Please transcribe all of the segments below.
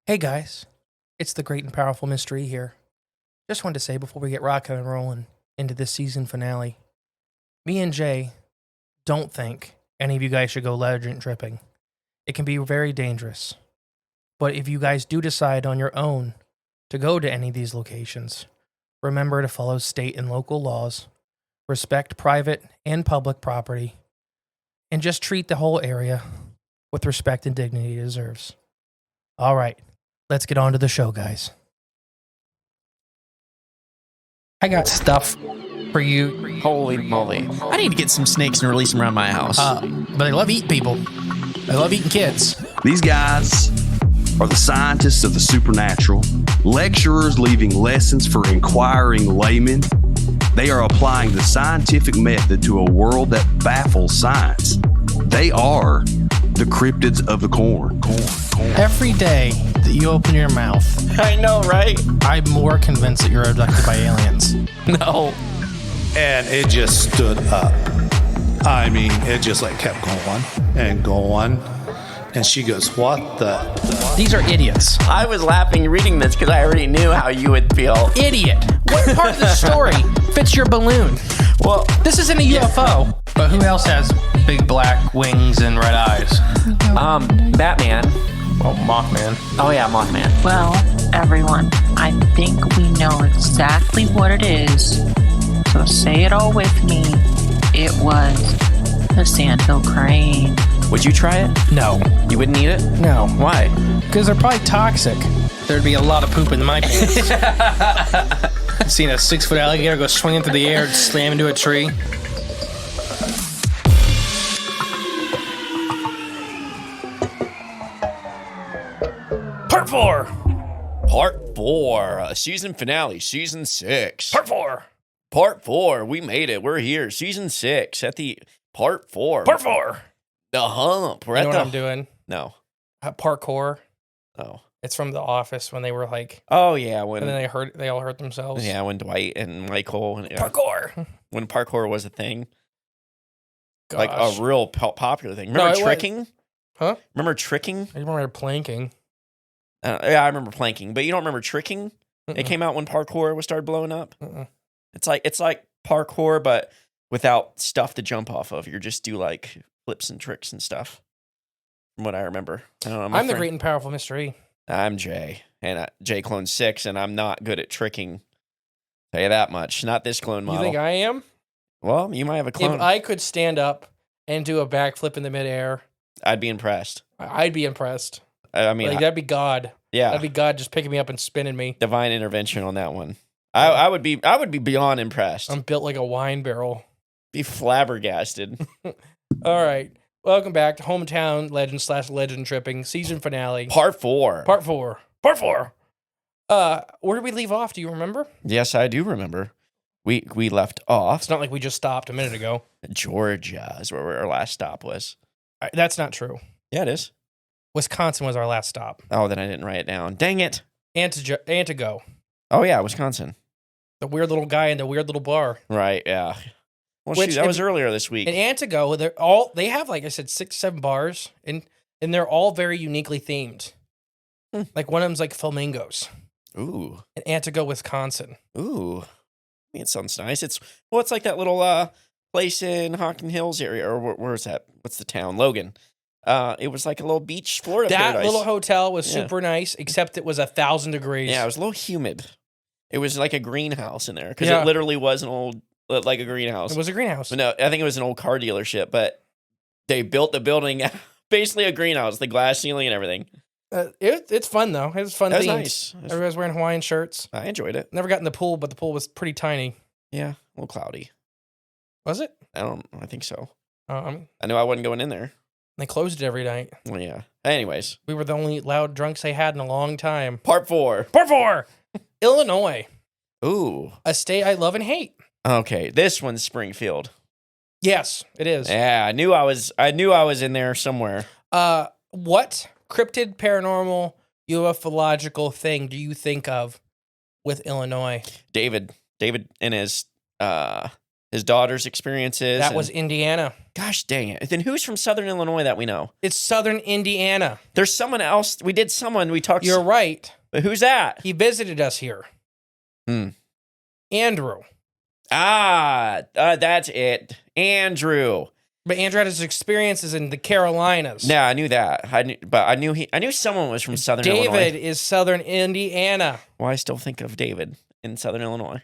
Hey guys, it's the great and powerful mystery here. Just wanted to say before we get rocking and rolling into this season finale, me and Jay don't think any of you guys should go legend tripping. It can be very dangerous. But if you guys do decide on your own to go to any of these locations, remember to follow state and local laws, respect private and public property, and just treat the whole area with respect and dignity it deserves. All right. Let's get on to the show, guys. I got stuff for you. Holy moly. I need to get some snakes and release them around my house. But they love eating people. They love eating kids. These guys are the scientists of the supernatural, lecturers leaving lessons for inquiring laymen. They are applying the scientific method to a world that baffles science. They are the cryptids of the corn. Every day that you open your mouth, I know, right? I'm more convinced that you're abducted by aliens. No. And it just stood up. I mean, it just like kept going and going. And she goes, what the? These are idiots. I was laughing reading this because I already knew how you would feel. Idiot. What part of the story fits your balloon? Well, This isn't a UFO. But who else has big black wings and red eyes? Batman. Well, Mothman. Oh yeah, Mothman. Well, everyone, I think we know exactly what it is. So say it all with me. It was the sandhill crane. Would you try it? No. You wouldn't eat it? No. Why? Because they're probably toxic. There'd be a lot of poop in my pants. I've seen a 6-foot alligator go swinging through the air and slam into a tree. Part 4. Part 4, season finale, season 6. Part 4. Part 4, we made it. We're here. Season 6 at the part 4. Part 4. The hump. We're You know at what the I'm doing? No. Parkour. Oh. It's from The Office when they were like, Oh yeah, and when then they all hurt themselves. when Dwight and Michael and Parkour. when parkour was a thing, Gosh. like a real popular thing. No, Remember it was. tricking? Huh? Remember tricking? I remember planking. Yeah, I remember planking, but you don't remember tricking? It Mm-mm. came out when parkour was started blowing up. Mm-mm. It's like parkour, but without stuff to jump off of. You just do like flips and tricks and stuff. From what I remember. I don't know. I'm the great and powerful mystery. I'm Jay, and Jay Clone 6, and I'm not good at tricking. Tell you that much. Not this clone model. You think I am? Well, you might have a clone. If I could stand up and do a backflip in the midair, I'd be impressed. I'd be impressed. I mean, Like, that'd be God. yeah, That'd be God just picking me up and spinning me. divine intervention on that one. I would be beyond impressed. I'm built like a wine barrel. Be flabbergasted. All right. Welcome back to Hometown Legend / Legend Tripping season finale. Part 4. Part 4. Part 4. Where did we leave off? Do you remember? Yes, I do remember. We left off. It's not like we just stopped a minute ago. Georgia is where our last stop was. That's not true. Yeah, it is. Wisconsin was our last stop. Oh, then I didn't write it down. Dang it. Antigo. Oh yeah, Wisconsin. The weird little guy in the weird little bar. Right. Yeah. Well, Which, shoot, that if- was earlier this week. In Antigo, they have, like I said, 6, 7 bars, and they're all very uniquely themed. Like one of them's like flamingos Ooh. in Antigo, Wisconsin. Ooh. I mean, it sounds nice. It's like that little place in Hocking Hills area, or where's that? What's the town? Logan. It was like a little beach Florida That paradise. little hotel was Yeah. super nice, except it was 1,000 degrees. Yeah, it was a little humid. It was like a greenhouse in there because Yeah. it literally was an old, like a greenhouse. It was a greenhouse. But no, I think it was an old car dealership, but they built the building basically a greenhouse, the glass ceiling and everything. It's fun though. It was fun. That was themed. nice. Everybody's wearing Hawaiian shirts. I enjoyed it. Never got in the pool, but the pool was pretty tiny. Yeah, a little cloudy. Was it? I think so. Um, I knew I wasn't going in there. they closed it every night. Well, yeah. Anyways, We were the only loud drunks they had in a long time. part 4. Part 4. Illinois, Ooh. a state I love and hate. Okay, this one's Springfield. Yes, it is. Yeah, I knew I was in there somewhere. What cryptid, paranormal, ufological thing do you think of with Illinois? David and his His daughter's experiences. That was Indiana. Gosh dang it. Then who's from Southern Illinois that we know? It's Southern Indiana. There's someone else. We talked. You're right. But who's that? He visited us here. Andrew. That's it. Andrew. But Andrew had his experiences in the Carolinas. Yeah, I knew that. I knew someone was from Southern Illinois. David is Southern Indiana. Well, I still think of David in Southern Illinois.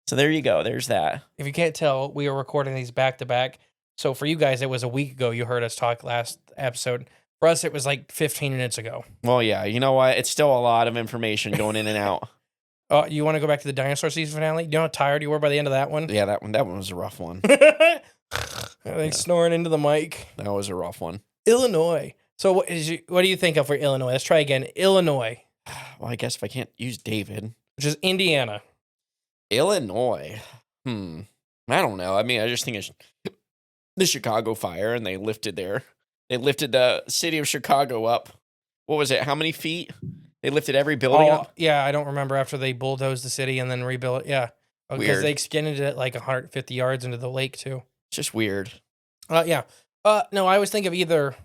So there you go. There's that. If you can't tell, we are recording these back to back. So for you guys, it was a week ago you heard us talk last episode. For us, it was like 15 minutes ago. Well, yeah. You know what? It's still a lot of information going in and out. You want to go back to the dinosaur season finale? You know how tired you were by the end of that one? Yeah, that one was a rough one. Snoring into the mic. That was a rough one. Illinois. So what do you think of for Illinois? Let's try again. Illinois. Well, I guess if I can't use David. Which is Indiana. Illinois. I don't know. I mean, I just think it's the Chicago fire, and they lifted the city of Chicago up. What was it? How many feet? They lifted every building up? Yeah, I don't remember after they bulldozed the city and then rebuilt it. Yeah. Because Weird. they extended it like 150 yards into the lake, too. It's just weird. Yeah. No, I always think of either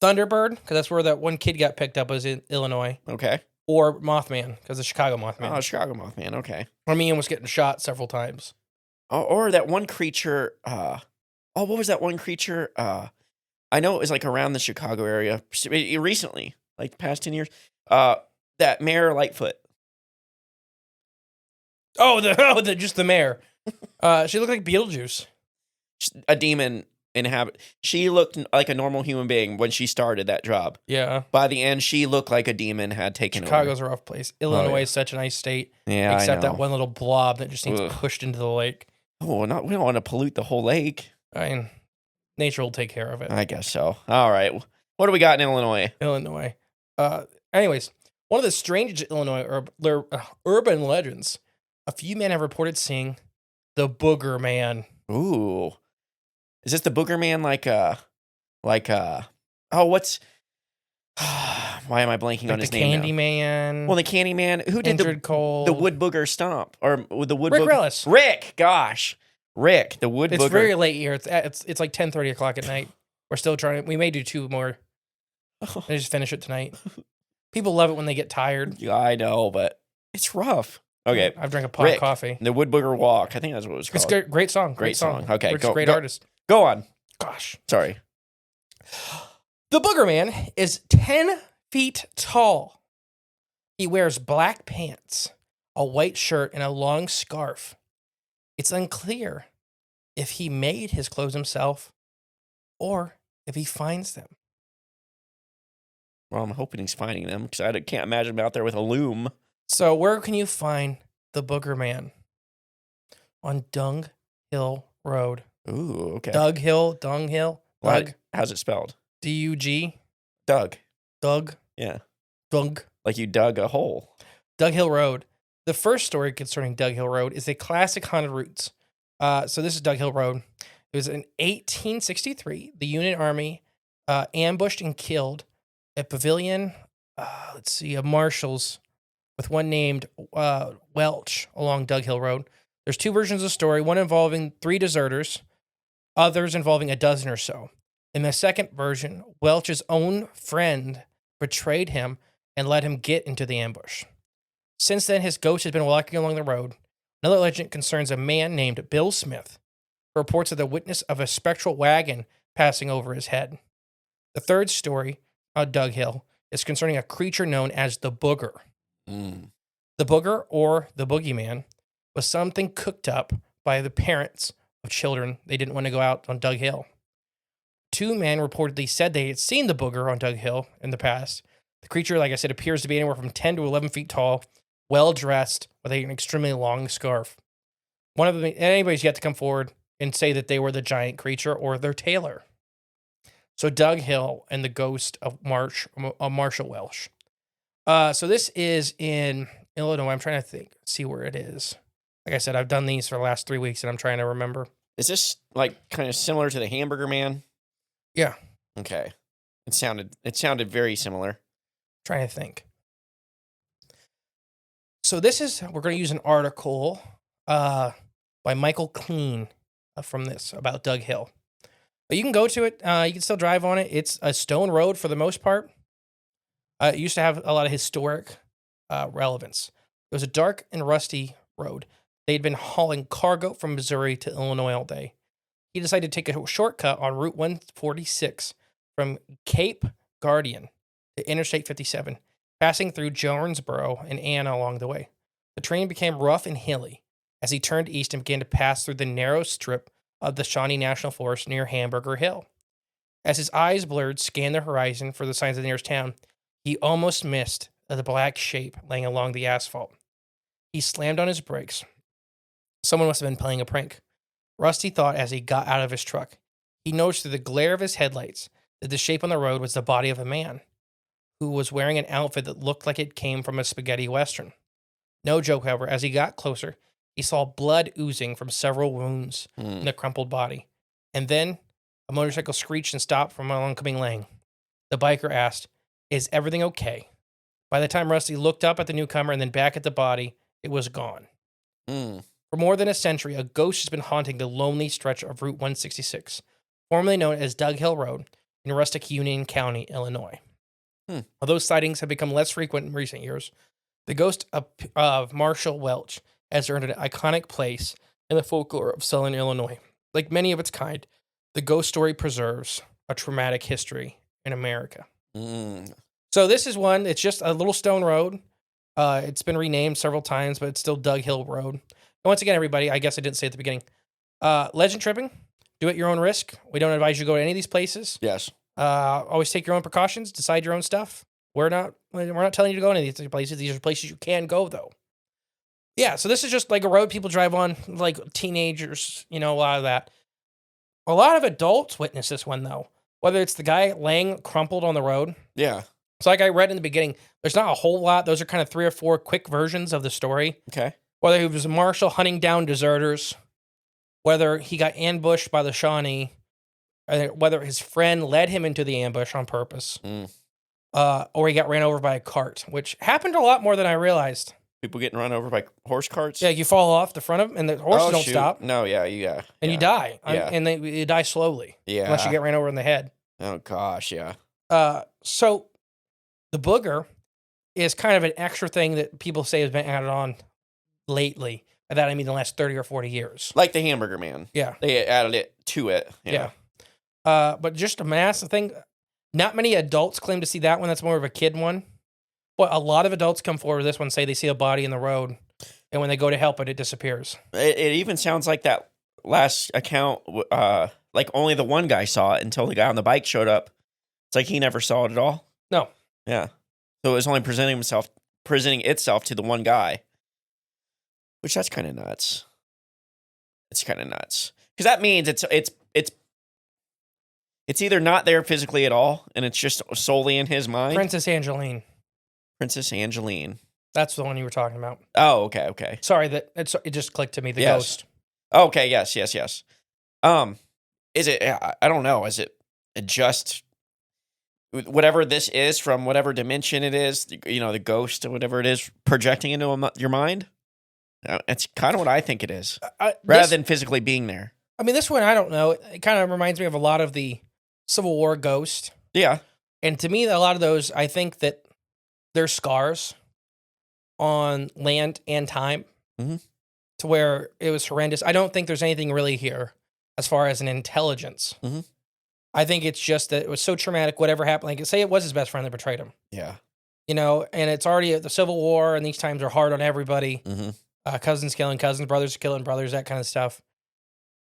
Thunderbird, because that's where that one kid got picked up, was in Illinois. Okay. Or Mothman, because the Chicago Mothman. Oh, Chicago Mothman. Okay. I mean, he was getting shot several times. Or that one creature. What was that one creature? I know it was like around the Chicago area recently, like the past 10 years. That Mare Lightfoot. Just the mayor. She looked like Beetlejuice. A demon inhabit. She looked like a normal human being when she started that job. Yeah. By the end, she looked like a demon had taken Chicago's over. a rough place. Illinois is such a nice state. Yeah, except I know. that one little blob that just needs pushed into the lake. Oh, we don't want to pollute the whole lake. I mean, nature will take care of it. I guess so. All right. What do we got in Illinois? Illinois. Anyways, one of the strangest Illinois urban legends. A few men have reported seeing the Booger Man. Ooh. Is this the Booger Man what's why am I blanking on his name now? The Candyman. Well, the Candyman. Who did Injured Cold. the Wood Booger Stomp? Or the Wood Rick Booger? Rellis. Rick, gosh. Rick, the Wood It's Booger. very late here. It's like 10:30 o'clock at night. We're still trying. We may do two more. I just finish it tonight. People love it when they get tired. Yeah, I know, but it's rough. Okay. I've drank a pot Rick, of coffee. The Wood Booger Walk. I think that's what it was called. It's great song. Great song. Okay, Rick's go. a great go, artist. Go on. Gosh. Sorry. The Booger Man is 10 feet tall. He wears black pants, a white shirt, and a long scarf. It's unclear if he made his clothes himself or if he finds them. Well, I'm hoping he's finding them because I can't imagine him out there with a loom. So where can you find the Booger Man? On Dung Hill Road. Ooh, okay. Dung Hill. What? How's it spelled? D-U-G. Doug. Doug. Yeah. Doug. Like you dug a hole. Doug Hill Road. The first story concerning Doug Hill Road is a classic haunted route. So this is Doug Hill Road. It was in 1863. The Union Army ambushed and killed a pavilion, of marshals with one named Welch along Doug Hill Road. There's two versions of the story, one involving 3 deserters, others involving a dozen or so. In the second version, Welch's own friend betrayed him and let him get into the ambush. Since then, his ghost has been walking along the road. Another legend concerns a man named Bill Smith, who reports of the witness of a spectral wagon passing over his head. The third story, Doug Hill, is concerning a creature known as the Booger. The Booger, or the Boogeyman, was something cooked up by the parents of children. They didn't want to go out on Doug Hill. 2 men reportedly said they had seen the Booger on Doug Hill in the past. The creature, like I said, appears to be anywhere from 10 to 11 feet tall, well-dressed, with an extremely long scarf. One of them, anybody's yet to come forward and say that they were the giant creature or their tailor. So Doug Hill and the ghost of Marshall Welsh. So this is in Illinois. I'm trying to see where it is. Like I said, I've done these for the last 3 weeks, and I'm trying to remember. Is this like kind of similar to the Hamburger Man? Yeah. Okay. It sounded very similar. Trying to think. So we're going to use an article by Michael Clean from this about Doug Hill. But you can go to it. You can still drive on it. It's a stone road for the most part. It used to have a lot of historic relevance. It was a dark and rusty road. They'd been hauling cargo from Missouri to Illinois all day. He decided to take a shortcut on Route 146 from Cape Guardian to Interstate 57, passing through Jonesboro and Anna along the way. The terrain became rough and hilly as he turned east and began to pass through the narrow strip of the Shawnee National Forest near Hamburger Hill. As his eyes blurred, scanned the horizon for the signs of the nearest town, he almost missed the black shape laying along the asphalt. He slammed on his brakes. Someone must have been playing a prank. Rusty thought as he got out of his truck. He noticed through the glare of his headlights that the shape on the road was the body of a man who was wearing an outfit that looked like it came from a spaghetti western. No joke, however, as he got closer, he saw blood oozing from several wounds in the crumpled body. And then a motorcycle screeched and stopped from an oncoming lane. The biker asked, "Is everything okay?" By the time Rusty looked up at the newcomer and then back at the body, it was gone. For more than a century, a ghost has been haunting the lonely stretch of Route 166, formerly known as Doug Hill Road in rustic Union County, Illinois. Although sightings have become less frequent in recent years, the ghost of Marshall Welch has earned an iconic place in the folklore of Southern Illinois. Like many of its kind, the ghost story preserves a traumatic history in America. So this is one. It's just a little stone road. It's been renamed several times, but it's still Doug Hill Road. And once again, everybody, I guess I didn't say at the beginning, legend tripping, do it at your own risk. We don't advise you to go to any of these places. Yes. Always take your own precautions, decide your own stuff. We're not telling you to go to any of these places. These are places you can go, though. Yeah, so this is just like a road people drive on, like teenagers, a lot of that. A lot of adults witness this one, though, whether it's the guy laying crumpled on the road. Yeah. So like I read in the beginning, there's not a whole lot. Those are kind of 3 or 4 quick versions of the story. Okay. Whether he was Marshall hunting down deserters, whether he got ambushed by the Shawnee, whether his friend led him into the ambush on purpose, or he got ran over by a cart, which happened a lot more than I realized. People getting run over by horse carts? Yeah, you fall off the front of them, and the horses don't stop. No, yeah. And you die. And you die slowly. Yeah. Unless you get ran over in the head. Oh, gosh, yeah. So the booger is kind of an extra thing that people say has been added on lately. By that, I mean the last 30 or 40 years. Like the Hamburger Man. Yeah. They added it to it. Yeah. But just a massive thing. Not many adults claim to see that one. That's more of a kid one. But a lot of adults come forward with this one, say they see a body in the road, and when they go to help it, it disappears. It even sounds like that last account, like only the one guy saw it until the guy on the bike showed up. It's like he never saw it at all. No. Yeah. So it was only presenting itself to the one guy. Which that's kind of nuts. It's kind of nuts. Because that means it's either not there physically at all, and it's just solely in his mind. Princess Angeline. That's the one you were talking about. Oh, okay. Sorry, it just clicked to me. The ghost. Okay, yes. Is it? I don't know. Is it just whatever this is from whatever dimension it is? The ghost or whatever it is projecting into your mind. It's kind of what I think it is, rather than physically being there. I mean, this one I don't know. It kind of reminds me of a lot of the Civil War ghost. Yeah, and to me, a lot of those, I think that they're scars on land and time to where it was horrendous. I don't think there's anything really here as far as an intelligence. I think it's just that it was so traumatic, whatever happened. Like, say it was his best friend that betrayed him. Yeah. And it's already the Civil War, and these times are hard on everybody. Cousins killing cousins, brothers killing brothers, that kind of stuff.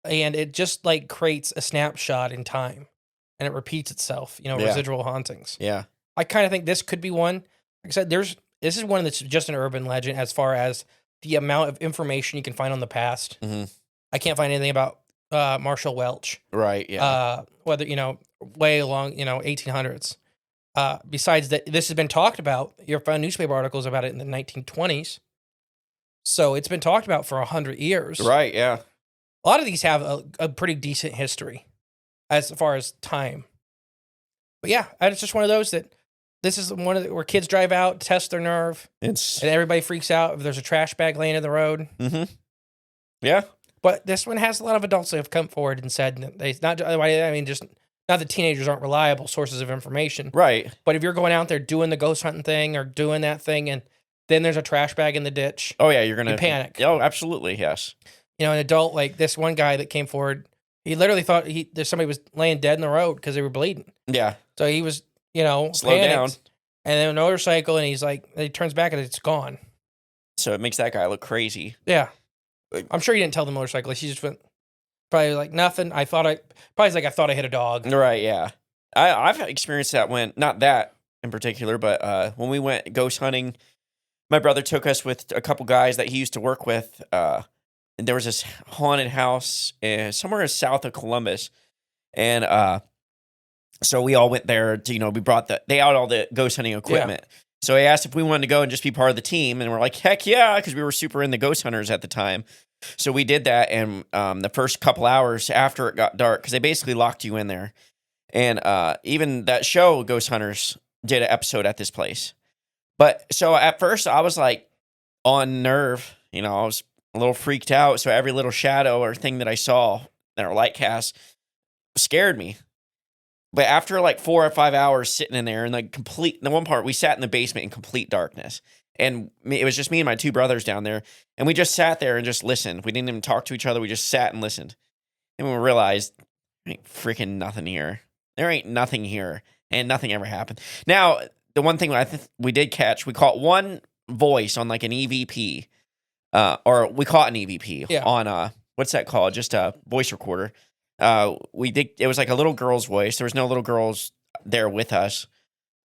And it just like creates a snapshot in time, and it repeats itself, residual hauntings. Yeah. I kind of think this could be one. Like I said, this is one that's just an urban legend as far as the amount of information you can find on the past. I can't find anything about Marshall Welch. Right, yeah. Whether, way along, 1800s. Besides that, this has been talked about. You found newspaper articles about it in the 1920s. So it's been talked about for 100 years. Right, yeah. A lot of these have a pretty decent history as far as time. But yeah, it's just one of those that this is one where kids drive out, test their nerve, and everybody freaks out if there's a trash bag laying in the road. Yeah. But this one has a lot of adults that have come forward and said that they not. I mean, just not that teenagers aren't reliable sources of information, Right. but if you're going out there doing the ghost hunting thing or doing that thing, and then there's a trash bag in the ditch, Oh yeah, you're gonna you panic. Oh, absolutely, yes. You know, an adult like this one guy that came forward, he literally thought somebody was laying dead in the road because they were bleeding. Yeah. So he was, you know, Slow panicked. down. And then a motorcycle, and he's like, he turns back and it's gone. So it makes that guy look crazy. Yeah. I'm sure he didn't tell the motorcyclist. He just went, probably like, nothing. I thought I hit a dog. Right, yeah. I've experienced that when, not that in particular, but when we went ghost hunting, my brother took us with a couple guys that he used to work with. And there was this haunted house somewhere south of Columbus. And so we all went there to, we brought they out all the ghost hunting equipment. Yeah. So he asked if we wanted to go and just be part of the team. And we're like, heck yeah, because we were super into ghost hunters at the time. So we did that. And the first couple hours after it got dark, because they basically locked you in there. And even that show, Ghost Hunters, did an episode at this place. But so at first I was like on nerve, I was a little freaked out. So every little shadow or thing that I saw in our light cast scared me. But after like 4 or 5 hours sitting in there and the one part we sat in the basement in complete darkness. And it was just me and my two brothers down there. And we just sat there and just listened. We didn't even talk to each other. We just sat and listened. And we realized there ain't freaking nothing here. There ain't nothing here. And nothing ever happened. Now, the one thing we did catch, we caught one voice on like an EVP. Or we caught an EVP on, what's that called? Just a voice recorder. It was like a little girl's voice. There was no little girls there with us,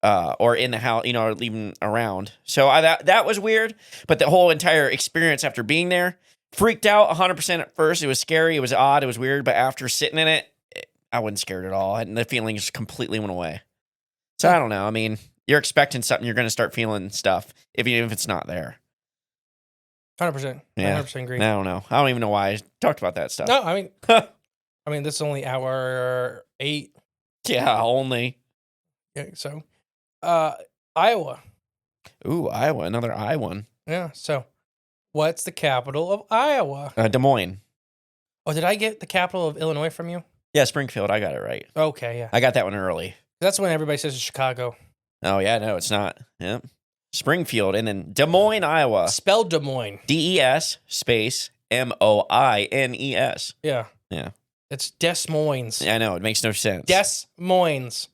or in the house, or even around. So that was weird, but the whole entire experience after being there, freaked out 100% at first. It was scary. It was odd. It was weird. But after sitting in it, I wasn't scared at all. And the feeling just completely went away. So I don't know. I mean, you're expecting something, you're going to start feeling stuff, even if it's not there. 100%. Yeah. 100% agree. I don't know. I don't even know why I talked about that stuff. No, I mean, this is only hour 8. Yeah, only. Yeah, so, Iowa. Ooh, Iowa, another I one. Yeah, so, what's the capital of Iowa? Des Moines. Oh, did I get the capital of Illinois from you? Yeah, Springfield. I got it right. Okay, yeah. I got that one early. That's when everybody says it's Chicago. Oh, yeah, no, it's not. Yep. Springfield, and then Des Moines, Iowa. Spelled Des Moines. DES space MOINES. Yeah. Yeah. It's Des Moines. Yeah, I know. It makes no sense. Des Moines,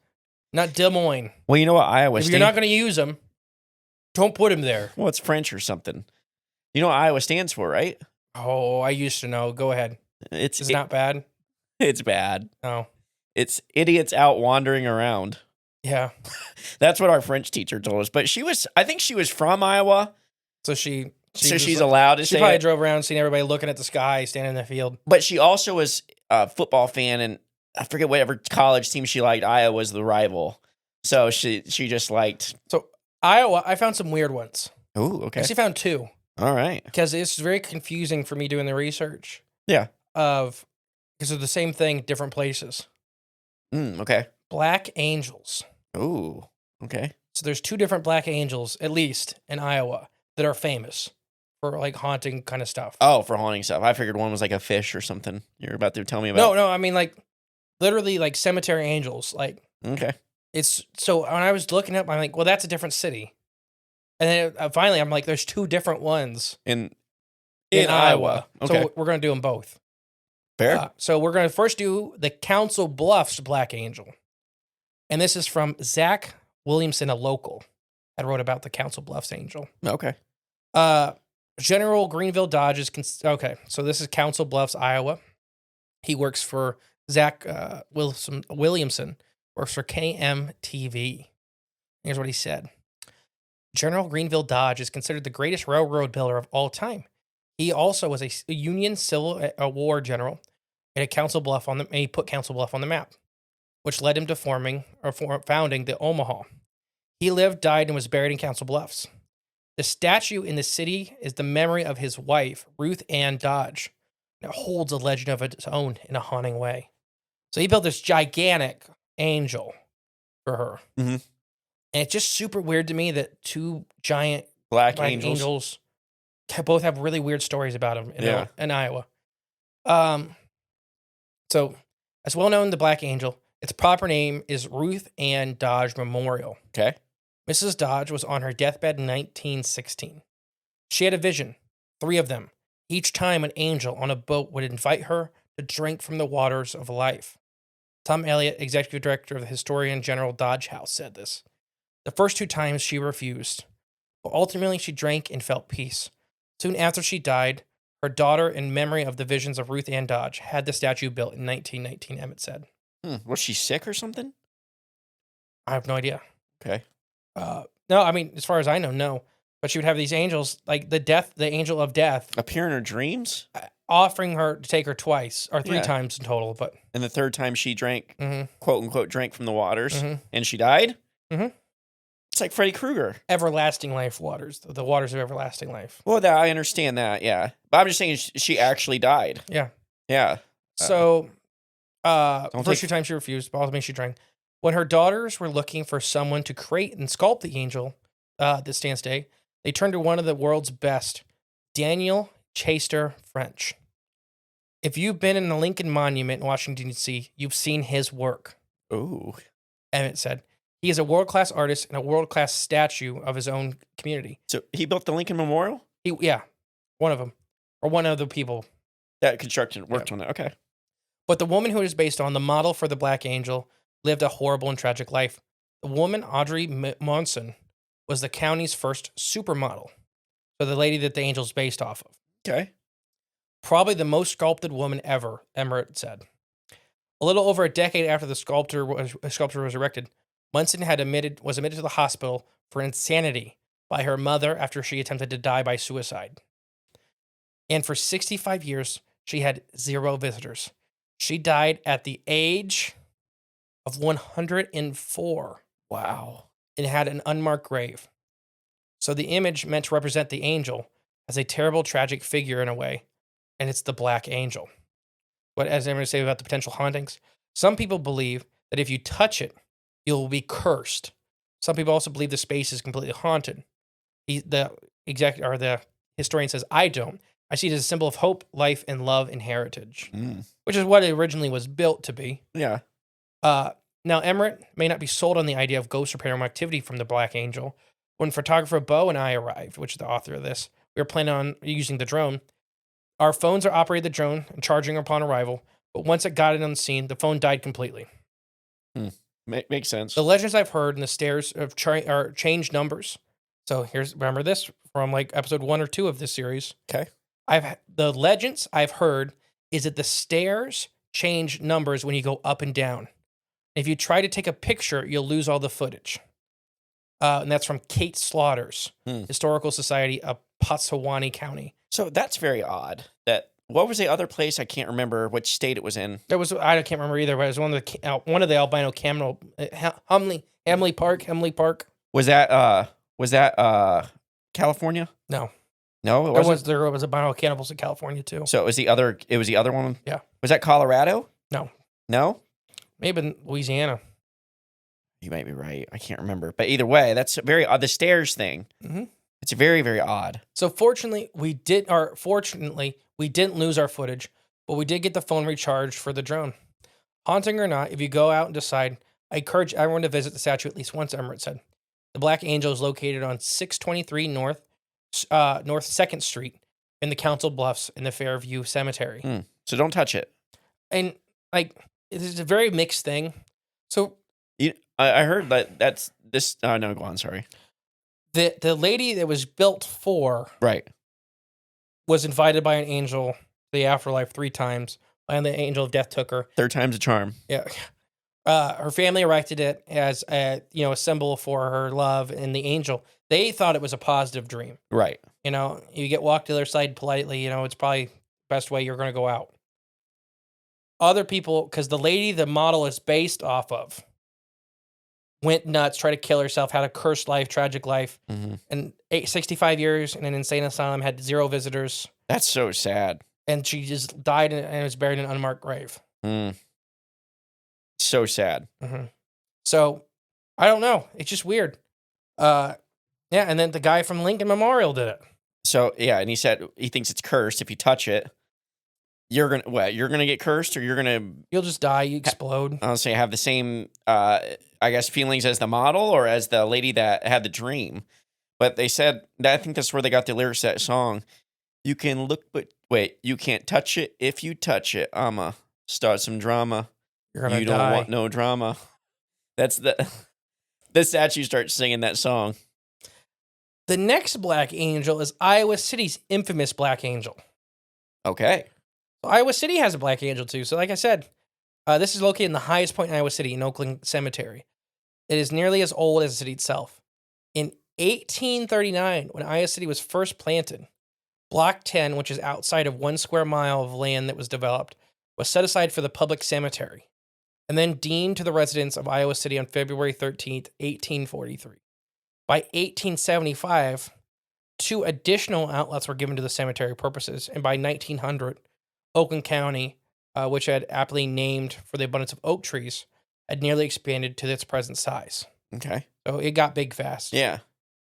not Des Moines. Well, you know what Iowa If you're not going to use them, don't put them there. Well, it's French or something. You know what Iowa stands for, right? Oh, I used to know. Go ahead. It's not bad. It's bad. No. It's idiots out wandering around. Yeah. That's what our French teacher told us. But I think she was from Iowa. So she's allowed to say She probably it. drove around seeing everybody looking at the sky, standing in the field. But she also was a football fan, and I forget whatever college team she liked. Iowa was the rival. So she just liked. So Iowa, I found some weird ones. Oh, okay. I actually found 2. All right. Because it's very confusing for me doing the research. Yeah. Because they're the same thing, different places. Okay. Black angels. Ooh, okay. So there's 2 different black angels, at least, in Iowa that are famous for, like, haunting kind of stuff. Oh, for haunting stuff. I figured one was like a fish or something. You're about to tell me about. No, I mean, like, literally, like, cemetery angels. Like, okay. It's, so when I was looking up, I'm like, well, that's a different city. And then finally, I'm like, there's 2 different ones In Iowa. Okay. So we're going to do them both. Fair. So we're going to first do the Council Bluffs Black Angel. And this is from Zach Williamson, a local, that wrote about the Council Bluffs Angel. Okay. General Greenville Dodge is... okay, so this is Council Bluffs, Iowa. He works for Zach Williamson, works for KMTV. Here's what he said. General Greenville Dodge is considered the greatest railroad builder of all time. He also was a Union Civil War general and he put Council Bluff on the map, which led him to founding the Omaha. He lived, died, and was buried in Council Bluffs. The statue in the city is the memory of his wife, Ruth Ann Dodge. And it holds a legend of its own in a haunting way. So he built this gigantic angel for her. Mm-hmm. And it's just super weird to me that 2 giant Black angels both have really weird stories about them in Iowa. So, as well known, the Black Angel, its proper name is Ruth Ann Dodge Memorial. Okay. Mrs. Dodge was on her deathbed in 1916. She had a vision, 3 of them, each time an angel on a boat would invite her to drink from the waters of life. Tom Elliott, executive director of the Historian General Dodge House, said this. The first 2 times she refused, but ultimately she drank and felt peace. Soon after she died, her daughter, in memory of the visions of Ruth Ann Dodge, had the statue built in 1919, Emmett said. Was she sick or something? I have no idea. Okay. No, I mean, as far as I know, no. But she would have these angels, like the angel of death, Appear in her dreams? offering her to take her twice, or 3 times in total. But And the third time she drank, Mhm. quote unquote, drank from the waters, Mhm. and she died? Mhm. It's like Freddy Krueger. everlasting life waters, the waters of everlasting life. Well, I understand that, yeah. But I'm just saying she actually died. Yeah. Yeah. So, Don't first take- 2 times she refused, but ultimately she drank. When her daughters were looking for someone to create and sculpt the angel that stands today, they turned to one of the world's best, Daniel Chester French. If you've been in the Lincoln Monument in Washington, D.C., you've seen his work, Ooh. Emmett said. He is a world-class artist and a world-class statue of his own community. So he built the Lincoln Memorial? Yeah, one of them, or one of the people. That construction worked on it. Okay. But the woman who it is based on, the model for the Black Angel, lived a horrible and tragic life. The woman, Audrey Monson, was the county's first supermodel. So the lady that the angel's based off of. Okay. Probably the most sculpted woman ever, Emmett said. A little over a decade after the sculpture was erected, Munson was admitted to the hospital for insanity by her mother after she attempted to die by suicide. And for 65 years, she had 0 visitors. She died at the age of 104 Wow. and had an unmarked grave. So the image meant to represent the angel as a terrible, tragic figure in a way, and it's the Black Angel. What, as I'm going to say about the potential hauntings, some people believe that if you touch it, you'll be cursed. Some people also believe the space is completely haunted. The historian says, I don't. I see it as a symbol of hope, life, and love and heritage, which is what it originally was built to be. Yeah. Now, Emmett may not be sold on the idea of ghost or paranormal activity from the Black Angel. When photographer Bo and I arrived, which is the author of this, we were planning on using the drone. Our phones are operated the drone and charging upon arrival, but once it got it on the scene, the phone died completely. Makes sense. The legends I've heard in the stairs have changed numbers. So remember this from like episode 1 or 2 of this series. Okay. The legends I've heard is that the stairs change numbers when you go up and down. If you try to take a picture, you'll lose all the footage. And that's from Kate Slaughter's Historical Society of Potawatomi County. So that's very odd. What was the other place? I can't remember which state it was in. I can't remember either, but it was one of the albino camel, Hamley Park. Was that California? No. No, it wasn't. There was albino cannibals in California too. So it was the other one? Yeah. Was that Colorado? No. No? Maybe in Louisiana. You might be right. I can't remember. But either way, that's very odd. The stairs thing. Mm-hmm. It's very, very odd. So fortunately, we didn't lose our footage, but we did get the phone recharged for the drone. Haunting or not, if you go out and decide, I encourage everyone to visit the statue at least once, Emmett said. The Black Angel is located on 623 North 2nd Street in the Council Bluffs in the Fairview Cemetery. So don't touch it. And it's a very mixed thing. So I heard that's this. Oh, no, go on. Sorry. The lady that was built for Right. was invited by an angel to the afterlife 3 times, and the angel of death took her. 3rd time's a charm. Yeah. Her family erected it as a symbol for her love and the angel. They thought it was a positive dream. Right. You get walked to the other side politely, it's probably the best way you're going to go out. Other people, because the lady the model is based off of went nuts, tried to kill herself, had a cursed life, tragic life, and 65 years in an insane asylum, had 0 visitors. That's so sad. And she just died and was buried in an unmarked grave. So sad. Mm-hmm. So, I don't know. It's just weird. Yeah, and then the guy from Lincoln Memorial did it. So, yeah, and he said he thinks it's cursed if you touch it. You're gonna what? You're gonna get cursed, or you're gonna? You'll just die. You explode. I'll say have the same, I guess, feelings as the model or as the lady that had the dream. But they said I think that's where they got the lyrics to that song. You can look, but wait, you can't touch it. If you touch it, I'ma start some drama. You're gonna You die. don't want no drama. That's the statue starts singing that song. The next Black Angel is Iowa City's infamous Black Angel. Okay. So Iowa City has a Black Angel too. So like I said, this is located in the highest point in Iowa City in Oakland Cemetery. It is nearly as old as the city itself. In 1839, when Iowa City was first planted, Block 10, which is outside of 1 square mile of land that was developed, was set aside for the public cemetery and then deemed to the residents of Iowa City on February 13th, 1843. By 1875, 2 additional outlets were given to the cemetery purposes, and by 1900, Oakland County, which had aptly named for the abundance of oak trees, had nearly expanded to its present size. Okay. So it got big fast. Yeah.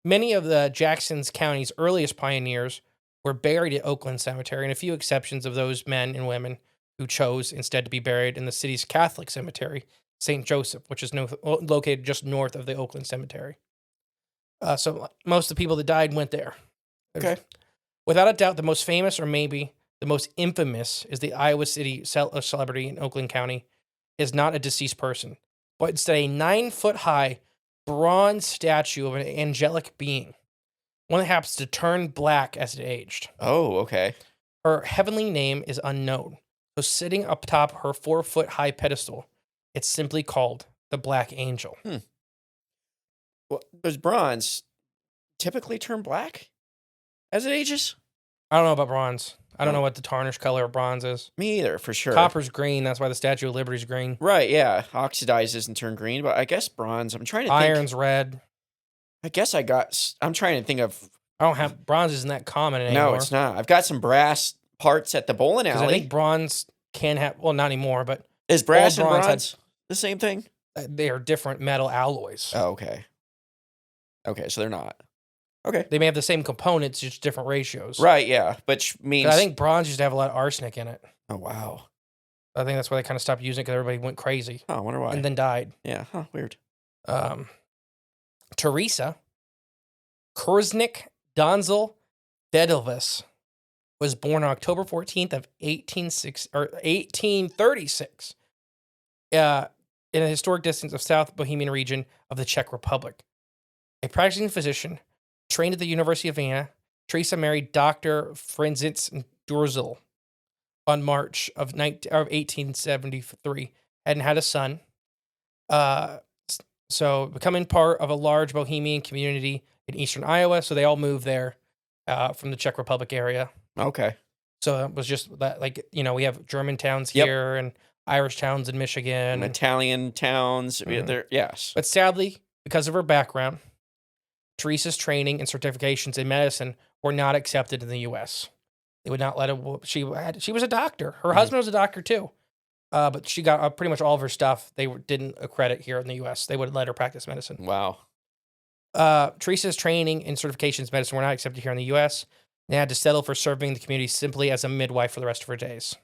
Many of the Jackson County's earliest pioneers were buried at Oakland Cemetery, and a few exceptions of those men and women who chose instead to be buried in the city's Catholic cemetery, St. Joseph, which is located just north of the Oakland Cemetery. So most of the people that died went there. Okay. Without a doubt, the most famous, or maybe the most infamous, is the Iowa City celebrity in Oakland County is not a deceased person, but instead a 9-foot-high bronze statue of an angelic being, one that happens to turn black as it aged. Oh, okay. Her heavenly name is unknown, so sitting up top her 4-foot-high pedestal, it's simply called the Black Angel. Well, does bronze typically turn black as it ages? I don't know about bronze. I don't know what the tarnished color of bronze is. Me either, for sure. Copper's green. That's why the Statue of Liberty's green. Right, yeah. Oxidizes and turn green, but I guess bronze. I'm trying to think. Iron's red. I guess I'm trying to think of. I don't have bronze. Isn't that common anymore? No, it's not. I've got some brass parts at the bowling Because I alley. think bronze can have, well, not anymore, but Is brass and all bronze bronze the same thing? they are different metal alloys. Oh, okay. Okay, so they're not. Okay. They may have the same components, just different ratios. Right, yeah. Which means. 'Cause I think bronze used to have a lot of arsenic in it. Oh, wow. I think that's why they kind of stopped using it because everybody went crazy Oh, I wonder why. and then died. Yeah, huh, weird. Teresa Kurznik Donzel Dedelvis was born on October 14th of 1836 in a historic distance of South Bohemian region of the Czech Republic. A practicing physician trained at the University of Vienna, Teresa married Dr. Franzitz Durzel on March of 1873 and had a son. So becoming part of a large Bohemian community in eastern Iowa, so they all moved there from the Czech Republic area. Okay. So it was just that, like, we have German towns Yep. here and Irish towns in Michigan. Italian towns. Mhm. They're, yes. But sadly, because of her background, Teresa's training and certifications in medicine were not accepted in the U.S. They would not let her. She was a doctor. Her husband was a doctor too, but she got pretty much all of her stuff. They didn't accredit here in the U.S. They wouldn't let her practice medicine. Wow. Teresa's training and certifications in medicine were not accepted here in the U.S. They had to settle for serving the community simply as a midwife for the rest of her days.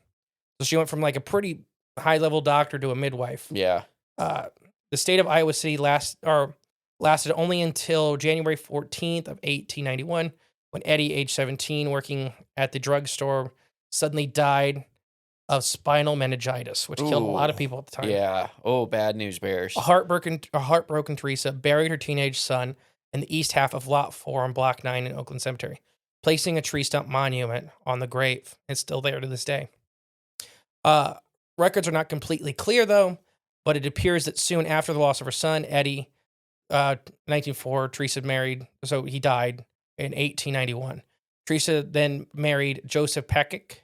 So she went from like a pretty high-level doctor to a midwife. Yeah. The state of Iowa City lasted only until January 14th of 1891, when Eddie, age 17, working at the drugstore, suddenly died of spinal meningitis, which killed a lot of people at the time. Yeah. Oh, bad news bears. A heartbroken Teresa buried her teenage son in the east half of Lot 4 on Block 9 in Oakland Cemetery, placing a tree stump monument on the grave. It's still there to this day. Records are not completely clear, though, but it appears that soon after the loss of her son, Eddie, 1904, Teresa married, so he died in 1891. Teresa then married Joseph Peckick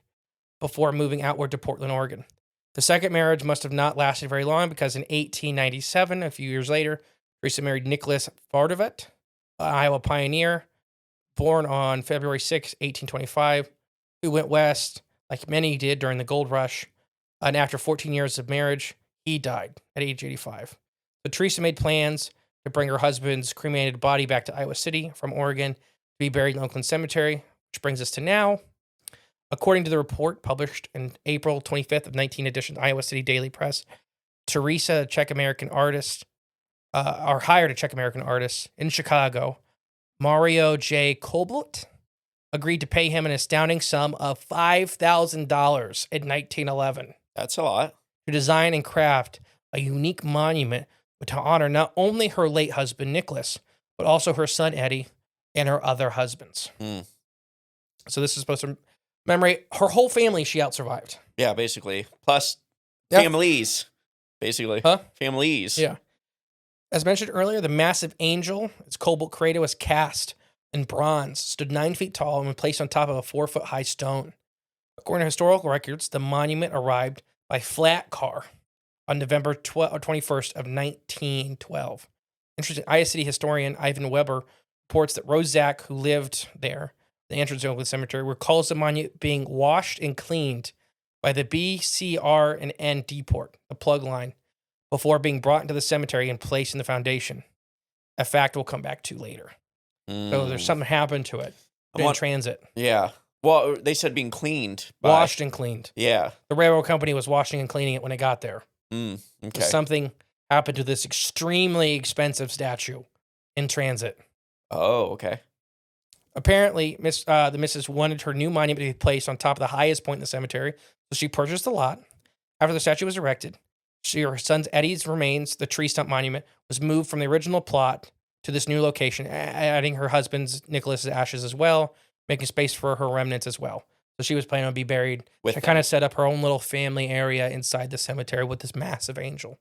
before moving outward to Portland, Oregon. The second marriage must have not lasted very long because in 1897, a few years later, Teresa married Nicholas Vardavet, an Iowa pioneer, born on February 6, 1825, who went west like many did during the gold rush. And after 14 years of marriage, he died at age 85. So Teresa made plans to bring her husband's cremated body back to Iowa City from Oregon to be buried in Oakland Cemetery, which brings us to now. According to the report published in April 25th of 19 edition Iowa City Daily Press, Teresa, a Czech-American artist, or hired a Czech-American artist in Chicago, Mario J. Kolblut, agreed to pay him an astounding sum of $5,000 in 1911 That's a lot. to design and craft a unique monument to honor not only her late husband, Nicholas, but also her son, Eddie, and her other husbands. So this is supposed to commemorate her whole family she out-survived. Yeah, basically. Plus Yeah. families, basically. Huh? Families. Yeah. As mentioned earlier, the massive angel, its cobalt crater, was cast in bronze, stood 9 feet tall, and was placed on top of a 4-foot-high stone. According to historical records, the monument arrived by flat car on November 21st of 1912. Interesting. Iowa City historian Ivan Weber reports that Rose Zach, who lived there, the entrance of the cemetery, recalls the monument being washed and cleaned by the BCR&N deport, the plug line, before being brought into the cemetery and placed in the foundation. A fact we'll come back to later. So there's something happened to it in transit. Yeah. Well, they said being cleaned. Washed and cleaned. Yeah. The railroad company was washing and cleaning it when it got there. Okay. Something happened to this extremely expensive statue in transit. Oh, okay. Apparently, the missus wanted her new monument to be placed on top of the highest point in the cemetery, so she purchased the lot. After the statue was erected, her son's Eddie's remains, the tree stump monument, was moved from the original plot to this new location, adding her husband's Nicholas's ashes as well, making space for her remnants as well. So she was planning on be buried. She kind of set up her own little family area inside the cemetery with this massive angel.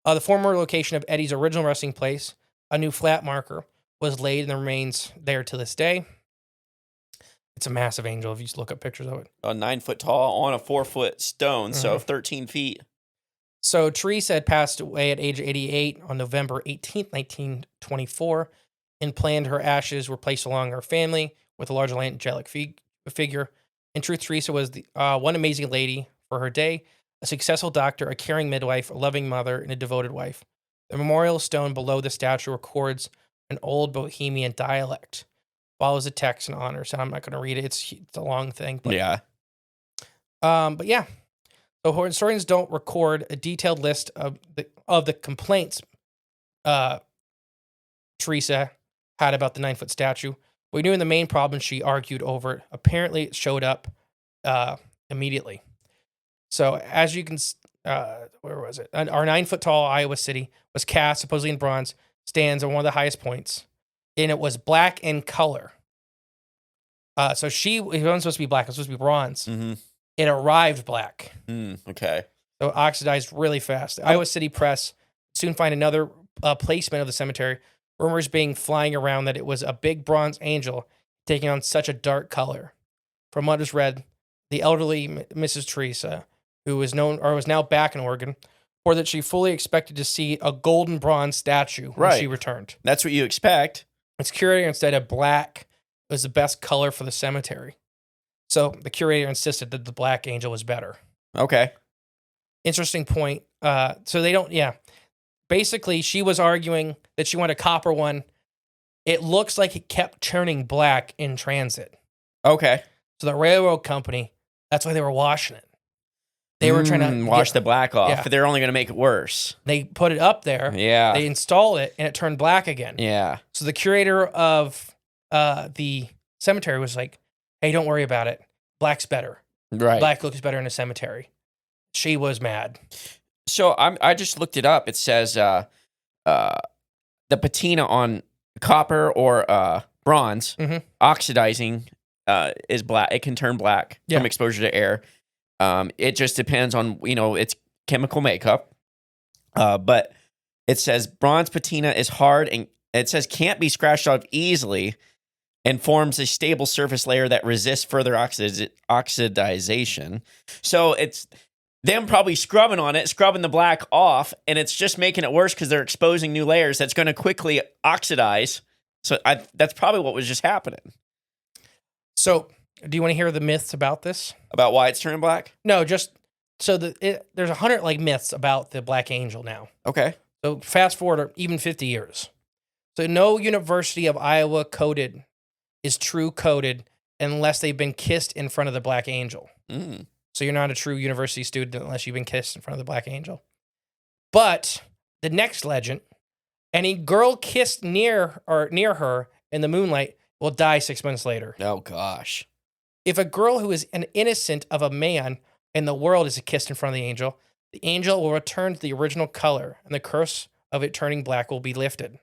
The former location of Eddie's original resting place, a new flat marker, was laid and remains there to this day. It's a massive angel if you just look up pictures of it. 9 foot tall on a 4-foot stone, so 13 feet. So Teresa had passed away at age 88 on November 18th, 1924, and planned her ashes were placed along her family with a large angelic figure. In truth, Teresa was one amazing lady for her day, a successful doctor, a caring midwife, a loving mother, and a devoted wife. The memorial stone below the statue records an old Bohemian dialect, follows the text and honors. And I'm not going to read it. It's a long thing. But, Yeah. But yeah. So historians don't record a detailed list of the complaints Teresa had about the 9-foot statue. We knew in the main problem she argued over it. Apparently, it showed up immediately. So as you can, where was it? Our 9-foot tall Iowa City was cast supposedly in bronze, stands on one of the highest points, and it was black in color. So it wasn't supposed to be black; it was supposed to be bronze. Mm-hmm. It arrived black. Okay. So it oxidized really fast. The Iowa City Press soon find another placement of the cemetery. Rumors being flying around that it was a big bronze angel taking on such a dark color. From what is read, the elderly Mrs. Teresa, who was now back in Oregon, or that she fully expected to see a golden bronze statue when she returned. That's what you expect. Its curator instead of black was the best color for the cemetery. So the curator insisted that the black angel was better. Okay. Interesting point. So they don't, Basically, she was arguing that she wanted a copper one. It looks like it kept turning black in transit. Okay. So the railroad company, that's why they were washing it. They were trying to wash the black off. Yeah. They're only going to make it worse. They put it up there. Yeah. They install it, and it turned black again. Yeah. So the curator of the cemetery was like, hey, don't worry about it. Black's better. Right. Black looks better in a cemetery. She was mad. So I just looked it up. It says the patina on copper or bronze oxidizing is black. It can turn black from exposure to air. It just depends on its chemical makeup. But it says bronze patina is hard and it says can't be scratched off easily and forms a stable surface layer that resists further oxidization. So it's them probably scrubbing on it, scrubbing the black off, and it's just making it worse because they're exposing new layers that's going to quickly oxidize. So that's probably what was just happening. So do you want to hear the myths about this? About why it's turning black? No, just so there's 100 myths about the Black Angel now. Okay. So fast forward even 50 years. So no University of Iowa coded is true coded unless they've been kissed in front of the black angel. Mm. So you're not a true university student unless you've been kissed in front of the black angel. But the next legend, any girl kissed near her in the moonlight will die 6 months later. Oh, gosh. If a girl who is an innocent of a man in the world is kissed in front of the angel will return to the original color, and the curse of it turning black will be lifted.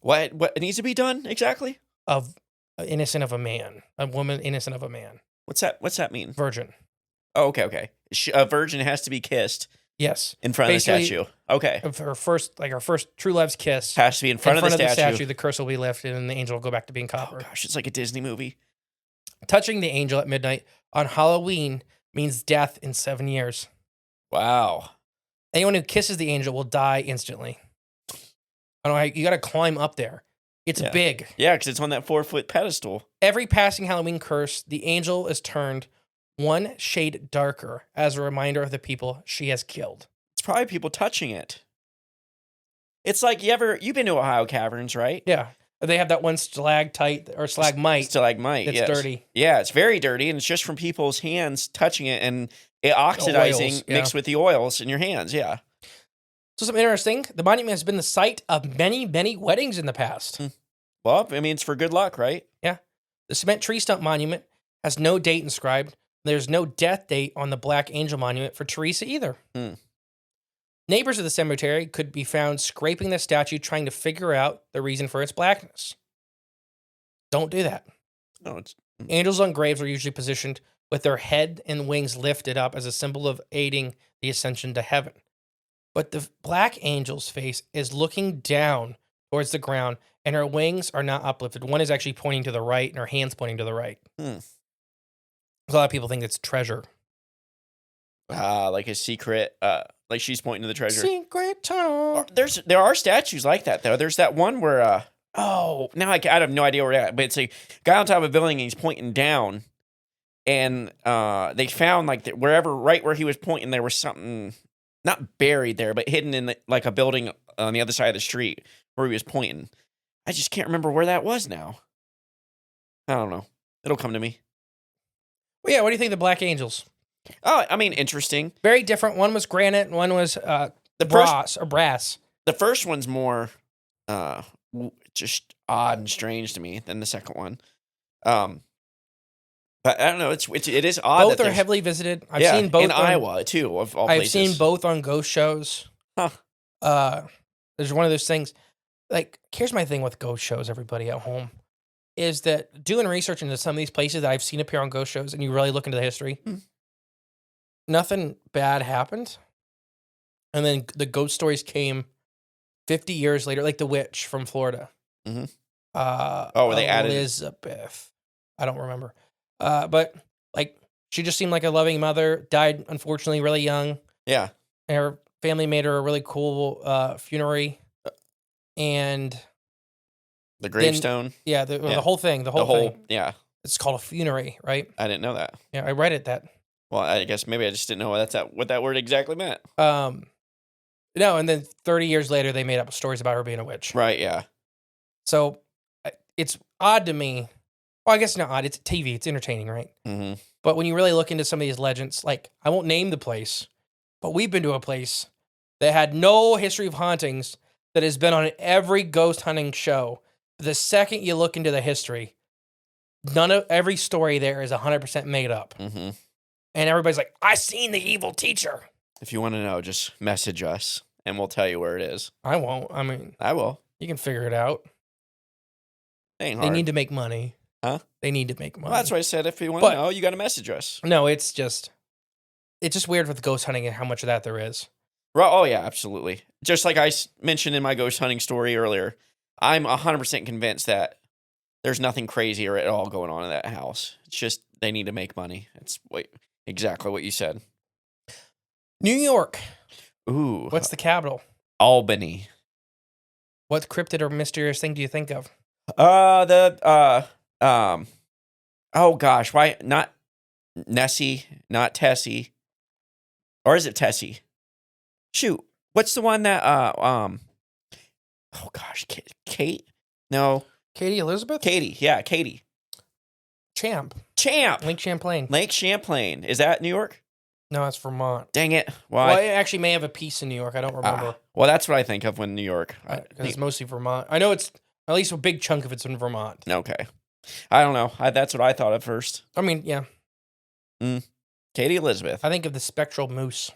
What needs to be done exactly? Of innocent of a man, a woman innocent of a man. What's that mean? Virgin. Oh, okay. A virgin has to be kissed Yes. in front Basically, of the statue. Okay. Of her first true love's kiss. Has to be in front of the statue. The curse will be lifted, and the angel will go back to being copper. Oh, gosh, it's like a Disney movie. Touching the angel at midnight on Halloween means death in 7 years. Wow. Anyone who kisses the angel will die instantly. I don't know, you got to climb up there. It's big. Yeah, because it's on that 4-foot pedestal. Every passing Halloween curse, the angel is turned one shade darker as a reminder of the people she has killed. It's probably people touching it. It's like you've been to Ohio Caverns, right? Yeah. They have that one stalagmite. Stalagmite. It's yes. dirty. Yeah, it's very dirty, and it's just from people's hands touching it and it oxidizing Oils, mixed with the oils in your hands. Yeah. So something interesting, the monument has been the site of many, many weddings in the past. Well, I mean, it's for good luck, right? Yeah. The cement tree stump monument has no date inscribed. There's no death date on the Black Angel monument for Teresa either. Neighbors of the cemetery could be found scraping the statue trying to figure out the reason for its blackness. Don't do that. No, Angels on graves are usually positioned with their head and wings lifted up as a symbol of aiding the ascension to heaven. But the black angel's face is looking down towards the ground, and her wings are not uplifted. One is actually pointing to the right, and her hand's pointing to the right. A lot of people think it's treasure. Like a secret, like she's pointing to the treasure. Secret tunnel. There are statues like that, though. There's that one where, now I have no idea where it's at, but it's a guy on top of a building, and he's pointing down, and they found, like, right where he was pointing, there was something not buried there, but hidden in like a building on the other side of the street where he was pointing. I just can't remember where that was now. I don't know. It'll come to me. Well, yeah, what do you think of the Black Angels? Oh, I mean, interesting. Very different. One was granite, and one was brass. The first one's more just odd and strange to me than the second one. But I don't know. It is odd. Both are heavily visited. I've seen both in Iowa too. Of all places, I've seen both on ghost shows. There's one of those things. Like, here's my thing with ghost shows. Everybody at home is that doing research into some of these places that I've seen appear on ghost shows, and you really look into the history. Nothing bad happened, and then the ghost stories came 50 years later, like the witch from Florida. Were they added Elizabeth? I don't remember. But like, she just seemed like a loving mother. Died unfortunately really young. Yeah, and her family made her a really cool funerary, and the gravestone. The whole thing. The whole thing. Yeah, it's called a funerary, right? I didn't know that. Yeah, I read it that. Well, I guess maybe I just didn't know what that word exactly meant. No, and then 30 years later, they made up stories about her being a witch. Right, yeah. So it's odd to me. Well, I guess not odd. It's TV. It's entertaining, right? Mm-hmm. But when you really look into some of these legends, like, I won't name the place, but we've been to a place that had no history of hauntings that has been on every ghost hunting show. The second you look into the history, every story there is 100% made up. Mm-hmm. And everybody's like, I seen the evil teacher. If you want to know, just message us and we'll tell you where it is. I won't. I mean, I will. You can figure it out. Ain't hard. They need to make money. Huh? They need to make money. Well, that's why I said if you want to know, you got to message us. No, it's just weird with ghost hunting and how much of that there is. Oh, yeah, absolutely. Just like I mentioned in my ghost hunting story earlier, I'm 100% convinced that there's nothing crazy or at all going on in that house. It's just they need to make money. It's exactly what you said. New York. Ooh. What's the capital? Albany. What cryptid or mysterious thing do you think of? Oh gosh, why not Nessie, not Tessie? Or is it Tessie? Shoot. What's the one that oh gosh, Kate? No. Katie Elizabeth? Katie, yeah, Katie. Champ. Champ. Lake Champlain. Lake Champlain. Is that New York? No, it's Vermont. Dang it. Well, it actually may have a piece in New York. I don't remember. Well, that's what I think of when New York. Because it's mostly Vermont. I know it's, at least a big chunk of it's in Vermont. Okay. I don't know. That's what I thought at first. I mean, yeah. Katie Elizabeth. I think of the spectral moose.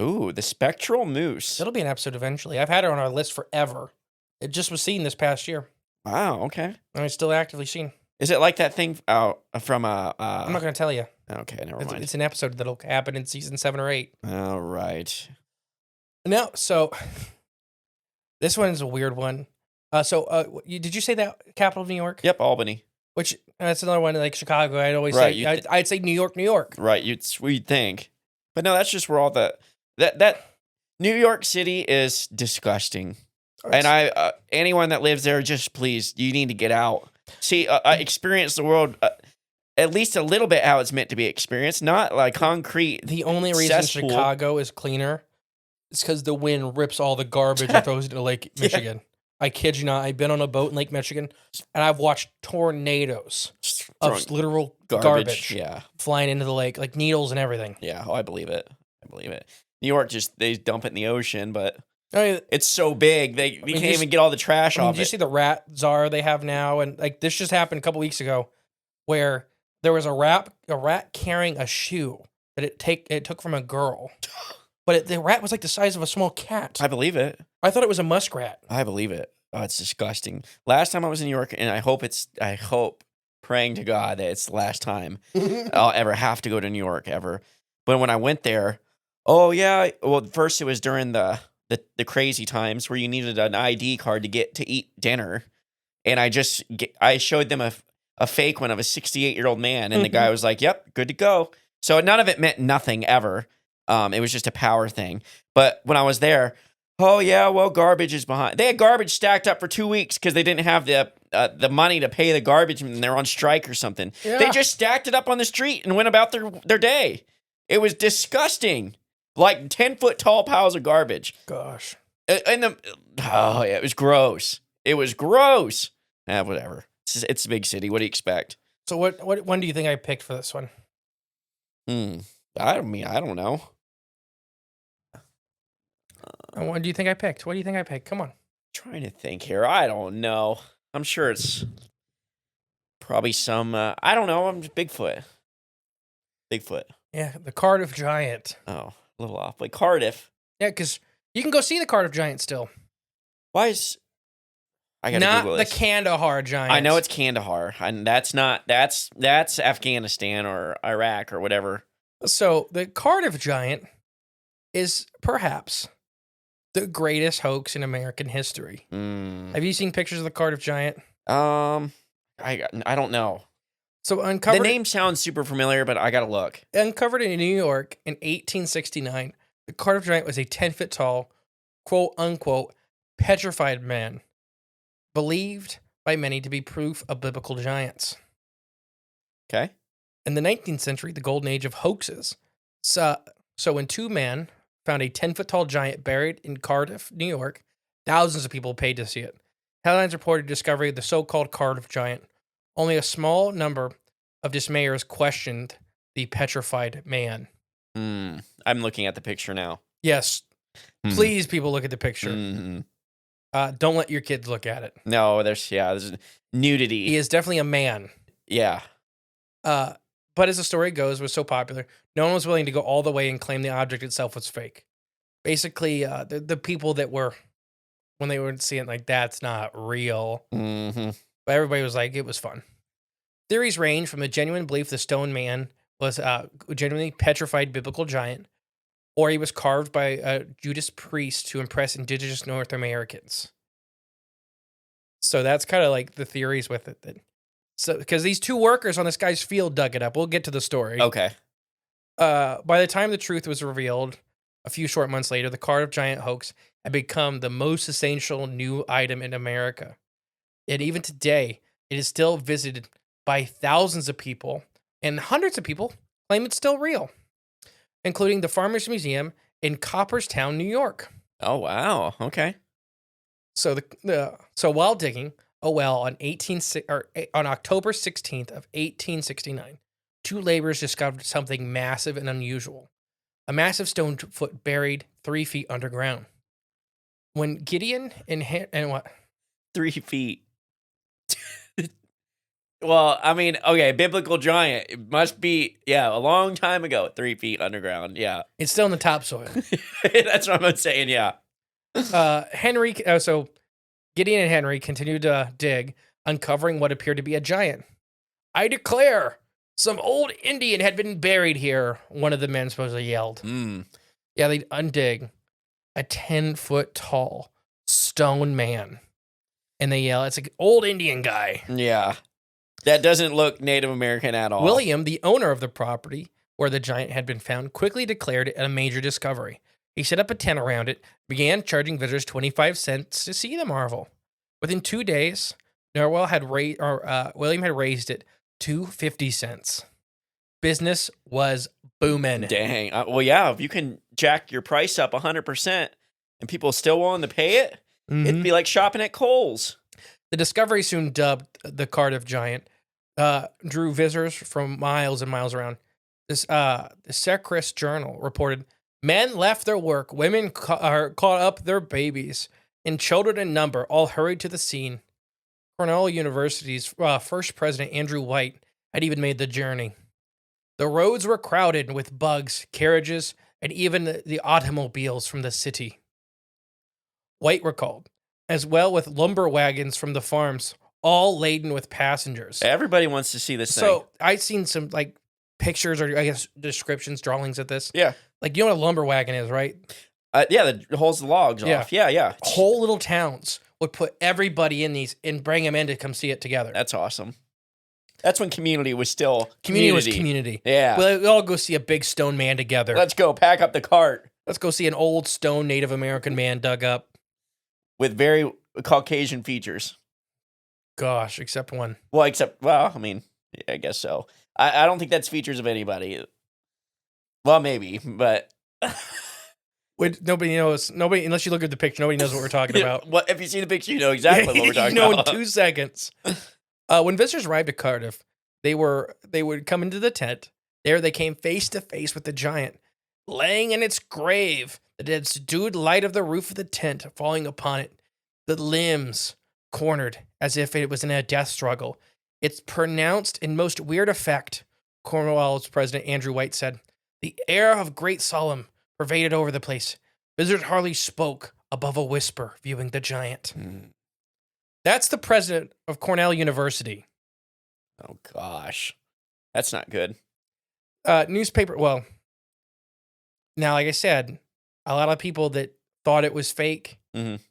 Ooh, the spectral moose. It'll be an episode eventually. I've had her on our list forever. It just was seen this past year. Wow, okay. And it's still actively seen. Is it like that thing from I'm not going to tell you. Okay, never mind. It's an episode that'll happen in season 7 or 8. All right. No, so this one is a weird one. Did you say that capital of New York? Yep, Albany. Which that's another one like Chicago. I'd always Right, say I'd say New York, New York. Right, you'd think. But no, that's just where all that New York City is disgusting. And anyone that lives there, just please, you need to get out. See, experience the world at least a little bit how it's meant to be experienced, not like concrete. The only reason cesspool. Chicago is cleaner is because the wind rips all the garbage and throws it into Lake Michigan. I kid you not. I've been on a boat in Lake Michigan, and I've watched tornadoes of literal garbage flying into the lake, like needles and everything. Yeah, I believe it. New York, they dump it in the ocean, but I mean, it's so big, you can't even get all the trash off Did you see the rat czar they have now? And like this just happened a couple weeks ago, where there was a rat carrying a shoe that it took from a girl, but the rat was like the size of a small cat. I believe it. I thought it was a muskrat. I believe it. Oh, it's disgusting. Last time I was in New York, and I hope, praying to God that it's the last time I'll ever have to go to New York ever. But when I went there, oh yeah, well first it was during the crazy times where you needed an ID card to get to eat dinner, and I showed them a fake one of a 68-year-old man, and the guy was like, "Yep, good to go." So none of it meant nothing ever. It was just a power thing. But when I was there, oh yeah, well garbage is behind. They had garbage stacked up for 2 weeks because they didn't have the money to pay the garbage, and they're on strike or something. Yeah. They just stacked it up on the street and went about their day. It was disgusting. Like 10-foot tall piles of garbage. Gosh. And it was gross. It was gross. Whatever. It's a big city. What do you expect? So what one do you think I picked for this one? I don't know. What do you think I picked? What do you think I picked? Come on. Trying to think here. I don't know. I'm sure it's probably some. I don't know. I'm just Bigfoot. Yeah, the Cardiff Giant. Oh, a little off. Like Cardiff. Yeah, because you can go see the Cardiff Giant still. Why is? I gotta not Google the this. Kandahar Giant. I know it's Kandahar, and that's Afghanistan or Iraq or whatever. So the Cardiff Giant is perhaps the greatest hoax in American history. Have you seen pictures of the Cardiff Giant? I don't know. So The name sounds super familiar, but I gotta look. Uncovered in New York in 1869, the Cardiff Giant was a 10-foot tall, quote unquote, petrified man, believed by many to be proof of biblical giants. Okay. In the 19th century, the golden age of hoaxes. So when two men found a 10-foot tall giant buried in Cardiff, New York, thousands of people paid to see it. Headlines reported discovery of the so-called Cardiff Giant. Only a small number of dismayers questioned the petrified man. I'm looking at the picture now. Yes. Please, people, look at the picture. Don't let your kids look at it. No, there's nudity. He is definitely a man. Yeah. But as the story goes, it was so popular, no one was willing to go all the way and claim the object itself was fake. Basically, the people that were, when they were seeing it, like, that's not real. But everybody was like, it was fun. Theories range from a genuine belief the stone man was a genuinely petrified biblical giant, or he was carved by a Judas priest to impress indigenous North Americans. So that's kind of like the theories with it. So, because these two workers on this guy's field dug it up. We'll get to the story. Okay. By the time the truth was revealed, a few short months later, the Cardiff Giant hoax had become the most essential new item in America. And even today, it is still visited by thousands of people, and hundreds of people claim it's still real, including the Farmers Museum in Cooperstown, New York. Oh, wow. Okay. So so while digging, Oh well, on October 16th of 1869, two laborers discovered something massive and unusual. A massive stone foot buried 3 feet underground. When Gideon and what? 3 feet. Well, I mean, okay, biblical giant. It must be, a long time ago, 3 feet underground. Yeah. It's still in the topsoil. That's what I'm saying, yeah. So Gideon and Henry continued to dig, uncovering what appeared to be a giant. I declare, some old Indian had been buried here, one of the men supposedly yelled. Yeah, they'd undig a 10-foot tall stone man. And they yell, it's an old Indian guy. Yeah. That doesn't look Native American at all. William, the owner of the property where the giant had been found, quickly declared it a major discovery. He set up a tent around it, began charging visitors 25 cents to see the marvel. Within 2 days, William had raised it to 50 cents. Business was booming. Dang. Well, yeah, if you can jack your price up 100% and people are still willing to pay it, it'd be like shopping at Kohl's. The discovery, soon dubbed the Cardiff Giant, drew visitors from miles and miles around. The S.6 Journal reported, men left their work, women caught up their babies, and children in number all hurried to the scene. Cornell University's first president, Andrew White, had even made the journey. The roads were crowded with bugs, carriages, and even the automobiles from the city. White recalled, as well with lumber wagons from the farms, all laden with passengers. Everybody wants to see this thing. So I've seen some pictures or I guess descriptions, drawings of this. Yeah. You know what a lumber wagon is, right? Yeah, that holds the logs off. Yeah. Whole little towns would put everybody in these and bring them in to come see it together. That's awesome. That's when community was still community. Was community. Yeah. We all go see a big stone man together. Let's go pack up the cart. Let's go see an old stone Native American man dug up. With very Caucasian features. Gosh, except one. Well, I mean, I guess so. I don't think that's features of anybody. Well, maybe, but... Nobody knows. Nobody, unless you look at the picture, nobody knows what we're talking about. Well, if you see the picture, you know exactly what we're talking about. about. In 2 seconds. When visitors arrived at Cardiff, they would come into the tent. There they came face to face with the giant, laying in its grave. The dead subdued light of the roof of the tent falling upon it, the limbs cornered as if it was in a death struggle. Its pronounced and most weird effect, Cornwall's president Andrew White said, the air of great solemn pervaded over the place. Visitors hardly spoke above a whisper, viewing the giant. That's the president of Cornell University. Oh, gosh. That's not good. Newspaper, well, now, like I said, a lot of people that thought it was fake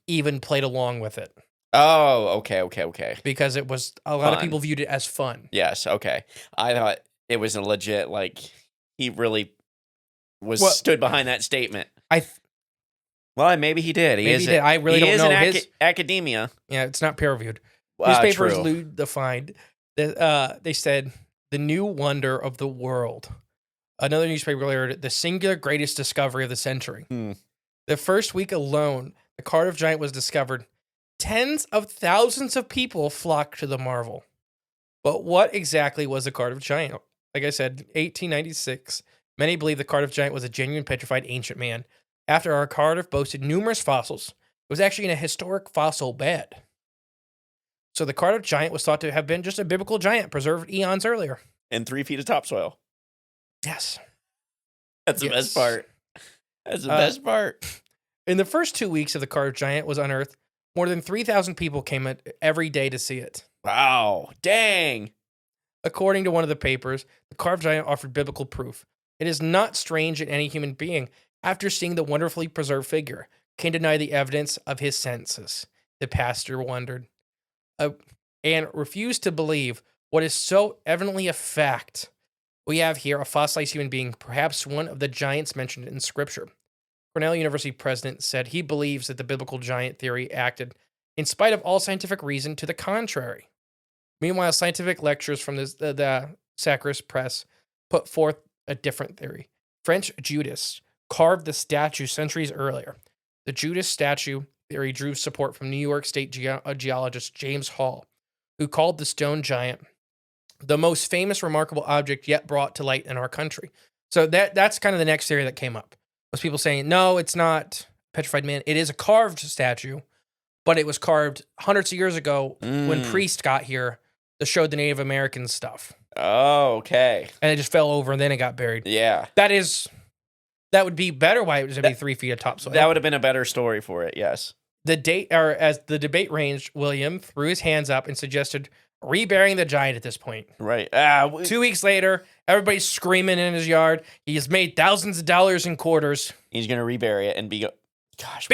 even played along with it. Oh, okay. Because it was, a lot of people viewed it as fun. Yes, okay. I thought it was a legit, he really stood behind that statement. Well, maybe he did. Maybe he did. I really don't know. He is in academia. Yeah, it's not peer-reviewed. Newspapers true. defined, they said, the new wonder of the world. Another newspaper later, the singular greatest discovery of the century. The first week alone, the Cardiff Giant was discovered. Tens of thousands of people flocked to the marvel. But what exactly was the Cardiff Giant? Like I said, 1896, many believe the Cardiff Giant was a genuine petrified ancient man. After our Cardiff boasted numerous fossils, it was actually in a historic fossil bed. So the Cardiff Giant was thought to have been just a biblical giant preserved eons earlier. And 3 feet of topsoil. Yes. That's the best part. That's the best part. In the first 2 weeks of the Cardiff Giant was unearthed, more than 3,000 people came every day to see it. Wow. Dang. According to one of the papers, the Cardiff Giant offered biblical proof. It is not strange that any human being, after seeing the wonderfully preserved figure, can deny the evidence of his senses. The pastor wondered, and refused to believe what is so evidently a fact. We have here a fossilized human being, perhaps one of the giants mentioned in Scripture. Cornell University president said he believes that the biblical giant theory acted in spite of all scientific reason to the contrary. Meanwhile, scientific lectures from the Sacris Press put forth a different theory. French Judas carved the statue centuries earlier. The Judas statue theory drew support from New York State geologist James Hall, who called the stone giant the most famous remarkable object yet brought to light in our country. So that's kind of the next theory that came up. Was people saying, no, it's not petrified man. It is a carved statue, but it was carved hundreds of years ago when priests got here to show the Native Americans stuff. Oh, okay. And it just fell over and then it got buried. Yeah. That would be better. Why it would be 3 feet of topsoil. That would have been a better story for it. Yes. As the debate raged, William threw his hands up and suggested reburying the giant at this point. Right. 2 weeks later, everybody's screaming in his yard. He has made thousands of dollars in quarters. He's going to rebury it and be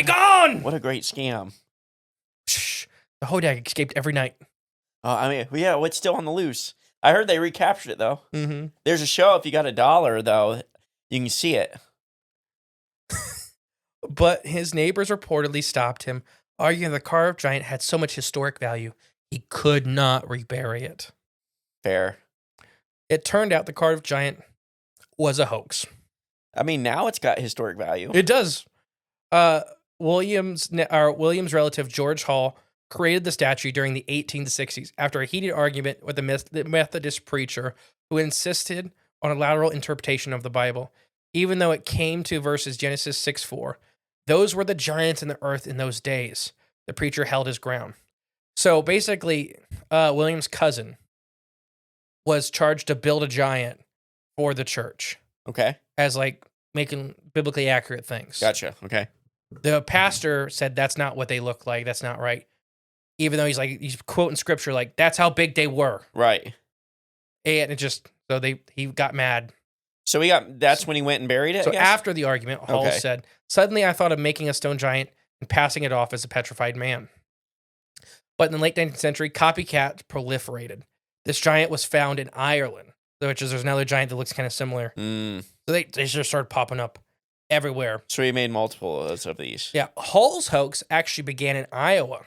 gone! What a great scam. Shh. The Hodag escaped every night. I mean, yeah, it's still on the loose. I heard they recaptured it, though. Mm-hmm. There's a show, if you got $1, though, you can see it. But his neighbors reportedly stopped him, arguing the carved giant had so much historic value, he could not rebury it. Fair. It turned out the carved giant was a hoax. I mean, now it's got historic value. It does. William's relative, George Hall, created the statue during the 1860s after a heated argument with the Methodist preacher who insisted on a literal interpretation of the Bible. Even though it came to verses Genesis 6:4, those were the giants in the earth in those days. The preacher held his ground. So basically, William's cousin was charged to build a giant for the church. Okay. As like making biblically accurate things. Gotcha. Okay. The pastor said that's not what they look like. That's not right. Even though he's quoting scripture like that's how big they were. Right. And it just he got mad. So that's when he went and buried it. So after the argument, Hall said, "Suddenly I thought of making a stone giant and passing it off as a petrified man." But in the late 19th century, copycats proliferated. This giant was found in Ireland, there's another giant that looks kind of similar. So they just started popping up everywhere. So he made multiple of these. Yeah, Hall's hoax actually began in Iowa.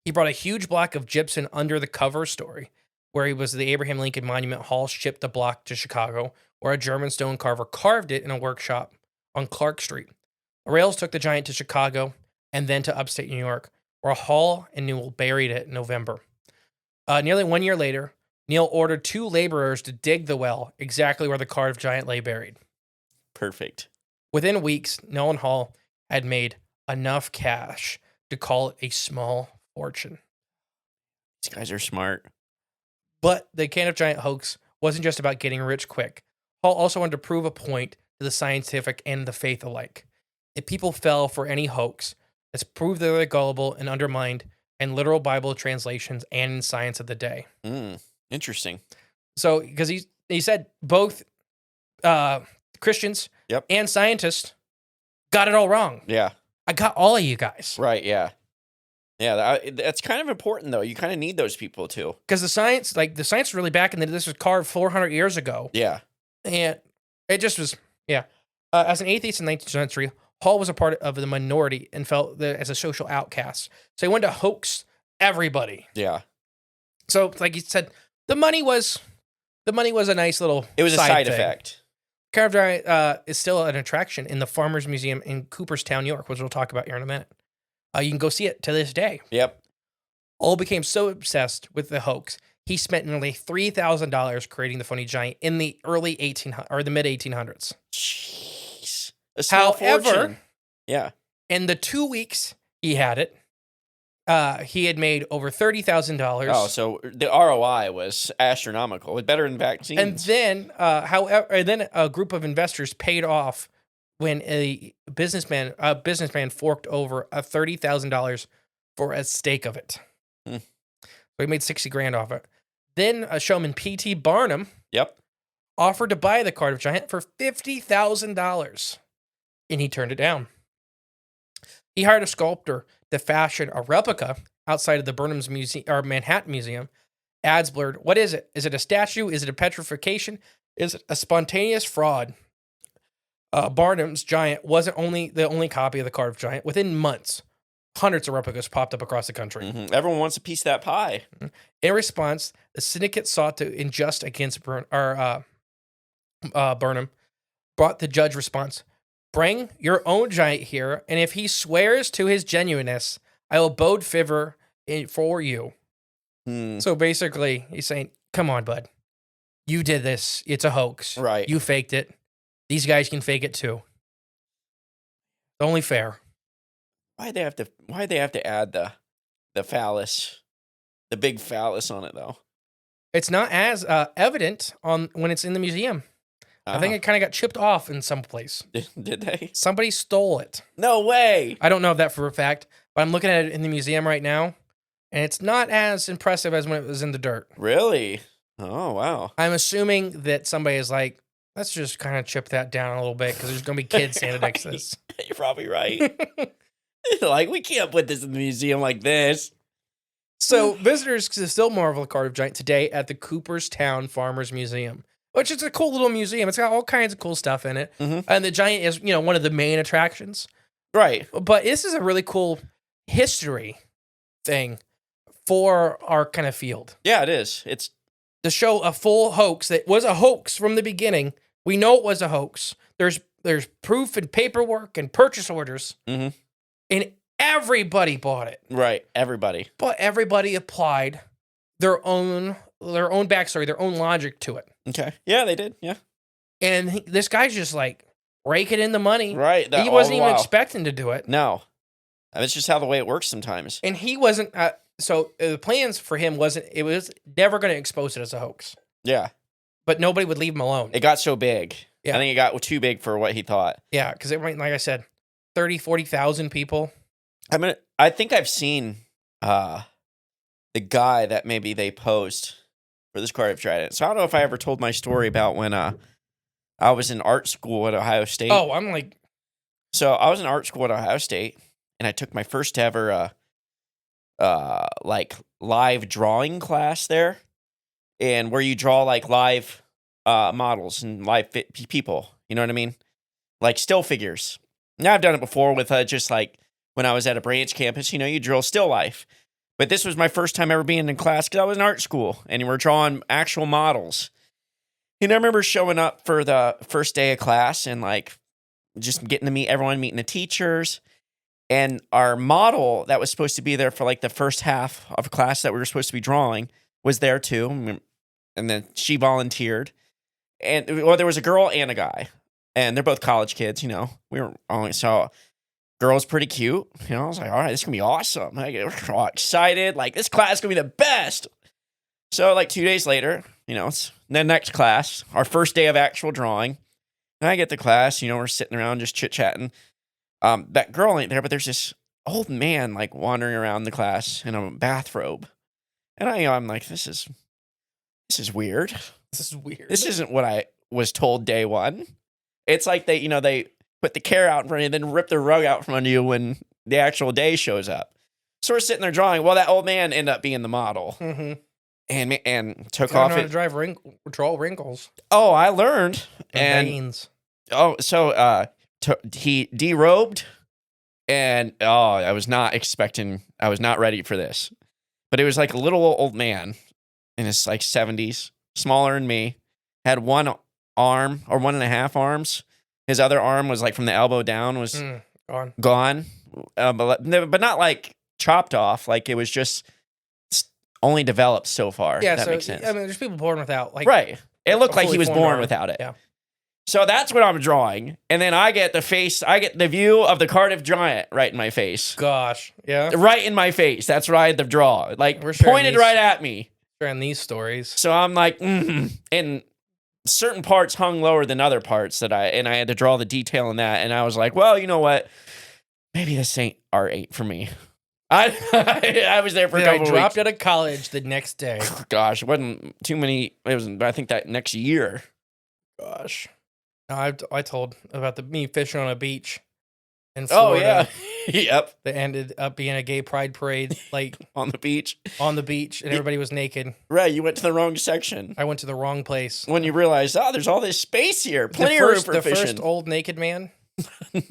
He brought a huge block of gypsum under the cover story, where he was the Abraham Lincoln Monument. Hall shipped the block to Chicago, where a German stone carver carved it in a workshop on Clark Street. The rails took the giant to Chicago and then to upstate New York, where Hall and Newell buried it in November. Nearly 1 year later, Neal ordered 2 laborers to dig the well exactly where the carved giant lay buried. Perfect. Within weeks, Neal and Hall had made enough cash to call it a small fortune. These guys are smart. But the can of giant hoax wasn't just about getting rich quick. Hall also wanted to prove a point to the scientific and the faith alike. If people fell for any hoax, let's prove that they're gullible and undermined in literal Bible translations and in science of the day. Interesting. So, because he said both Christians and scientists got it all wrong. Yeah. I got all of you guys. Right, yeah. Yeah, that's kind of important, though. You kind of need those people, too. Because the science is really back in this was carved 400 years ago. Yeah. And it just was, as an atheist in the 19th century, Hall was a part of the minority and felt as a social outcast. So he wanted to hoax everybody. Yeah. So, like you said, the money was a nice little It was a side thing. effect. Carved giant is still an attraction in the Farmers Museum in Cooperstown, New York, which we'll talk about here in a minute. You can go see it to this day. Yep. Hall became so obsessed with the hoax, he spent nearly $3,000 creating the phony giant in the early the mid 1800s. Jeez. A small However, fortune. Yeah. in the 2 weeks he had it, he had made over $30,000. Oh, so the ROI was astronomical. It's better than vaccines. And then, a group of investors paid off when a businessman forked over $30,000 for a stake of it. So he made $60,000 off it. Then a showman, P.T. Barnum, offered to buy the carved giant for $50,000, and he turned it down. He hired a sculptor to fashion a replica outside of the Burnham's Museum or Manhattan Museum. Ads blurred. What is it? Is it a statue? Is it a petrification? Is it a spontaneous fraud? Barnum's giant wasn't the only copy of the carved giant. Within months, hundreds of replicas popped up across the country. Mm-hmm. Everyone wants a piece of that pie. In response, the syndicate sought to injust against Burnham. Brought the judge response. bring your own giant here, and if he swears to his genuineness, I will bode favor for you. So basically, he's saying, come on, bud. You did this. It's a hoax. Right. You faked it. These guys can fake it too. Only fair. Why'd they have to add the phallus, the big phallus on it though? It's not as evident on when it's in the museum. I think it kind of got chipped off in some place. Did they? Somebody stole it. No way. I don't know that for a fact, but I'm looking at it in the museum right now, and it's not as impressive as when it was in the dirt. Really? Oh, wow. I'm assuming that somebody is like, let's just kind of chip that down a little bit because there's going to be kids standing next to this. You're probably right. Like, we can't put this in the museum like this. So visitors can still marvel at the Cardiff Giant today at the Cooperstown Farmers Museum, which is a cool little museum. It's got all kinds of cool stuff in it. And the giant is, one of the main attractions. Right. But this is a really cool history thing for our kind of field. Yeah, it is. It's to show a full hoax that was a hoax from the beginning. We know it was a hoax. There's proof and paperwork and purchase orders. And everybody bought it. Right. Everybody. But everybody applied their own backstory, their own logic to it. Okay. Yeah, they did. Yeah. And this guy's just like raking in the money. Right. He wasn't even expecting to do it. No. That's just how the way it works sometimes. And he wasn't. So the plans for him was never going to expose it as a hoax. Yeah. But nobody would leave him alone. It got so big. Yeah. I think it got too big for what he thought. Yeah, because it went, like I said, 30, 40,000 people. I think I've seen the guy that maybe they posed for this Cardiff Giant. So I don't know if I ever told my story about when I was in art school at Ohio State. Oh, I'm like... So I was in art school at Ohio State, and I took my first ever like live drawing class there, and where you draw like live models and live people. You know what I mean? Like still figures. Now I've done it before with just like when I was at a branch campus. You draw still life. But this was my first time ever being in class because I was in art school and we're drawing actual models. And I remember showing up for the first day of class and like just getting to meet everyone, meeting the teachers. And our model that was supposed to be there for like the first half of class that we were supposed to be drawing was there too. And then she volunteered. And there was a girl and a guy. And they're both college kids, We were only so girl's pretty cute. I was like, all right, this is gonna be awesome. We're all excited. Like, this class is gonna be the best. So like 2 days later, it's the next class, our first day of actual drawing. And I get to class, we're sitting around just chit-chatting. That girl ain't there, but there's this old man like wandering around the class in a bathrobe. And I'm like, this is weird. This is weird. This isn't what I was told day one. It's like they put the care out in front of you and then rip the rug out from under you when the actual day shows up. So we're sitting there drawing. Well, that old man ended up being the model. And took off it. Drive draw wrinkles. Oh, I learned. And veins. Oh, so he derobed. And I was not ready for this. But it was like a little old man in his like 70s, smaller than me, had one arm or 1.5 arms. His other arm was like from the elbow down was gone. But not like chopped off. Like it was just only developed so far. Yeah, that makes sense. I mean, there's people born without like right. It looked like he was born arm. without it. Yeah. So that's what I'm drawing. And then I get the view of the Cardiff Giant right in my face. Gosh. Yeah. Right in my face. That's what I had to draw. Like We're pointed right at me. Sharing these stories. So I'm like, and certain parts hung lower than other parts I had to draw the detail in that. And I was like, well, you know what? Maybe this ain't art 8 for me. I was there for a couple I dropped weeks. out of college the next day. Gosh, it wasn't too many. It was, I think, that next year. Gosh. I told about me fishing on a beach in Florida. Oh, yeah. Yep. That ended up being a gay pride parade, like on the beach. And everybody was naked. Right, you went to the wrong section. I went to the wrong place. When you realized, there's all this space here. Plenty of room for fishing. The first old naked man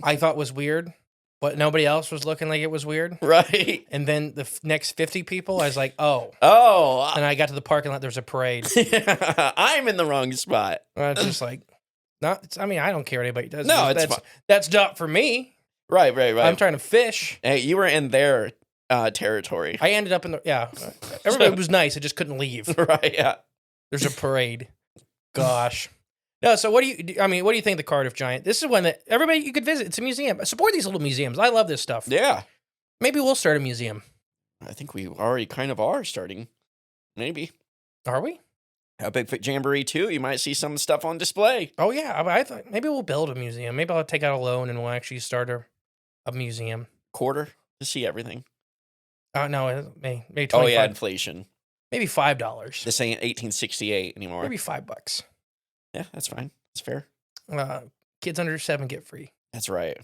I thought was weird, but nobody else was looking like it was weird. Right. And then the next 50 people, I was like, oh. And I got to the parking lot, there's a parade. I'm in the wrong spot. I was just like, I mean, I don't care what anybody does. No, it's that's fine. that's not for me. Right. I'm trying to fish. Hey, you were in their territory. I ended up in the Everybody was nice. I just couldn't leave. Right, yeah. There's a parade. Gosh. No, so what do you think of the Cardiff Giant? This is one that everybody you could visit. It's a museum. Support these little museums. I love this stuff. Yeah. Maybe we'll start a museum. I think we already kind of are starting. Maybe. Are we? A Bigfoot Jamboree, too. You might see some stuff on display. Oh, yeah. I thought maybe we'll build a museum. Maybe I'll take out a loan and we'll actually start a museum. Quarter to see everything. No, maybe 25. Oh, yeah, inflation. Maybe $5. This ain't 1868 anymore. Maybe $5. Yeah, that's fine. That's fair. Kids under 7 get free. That's right.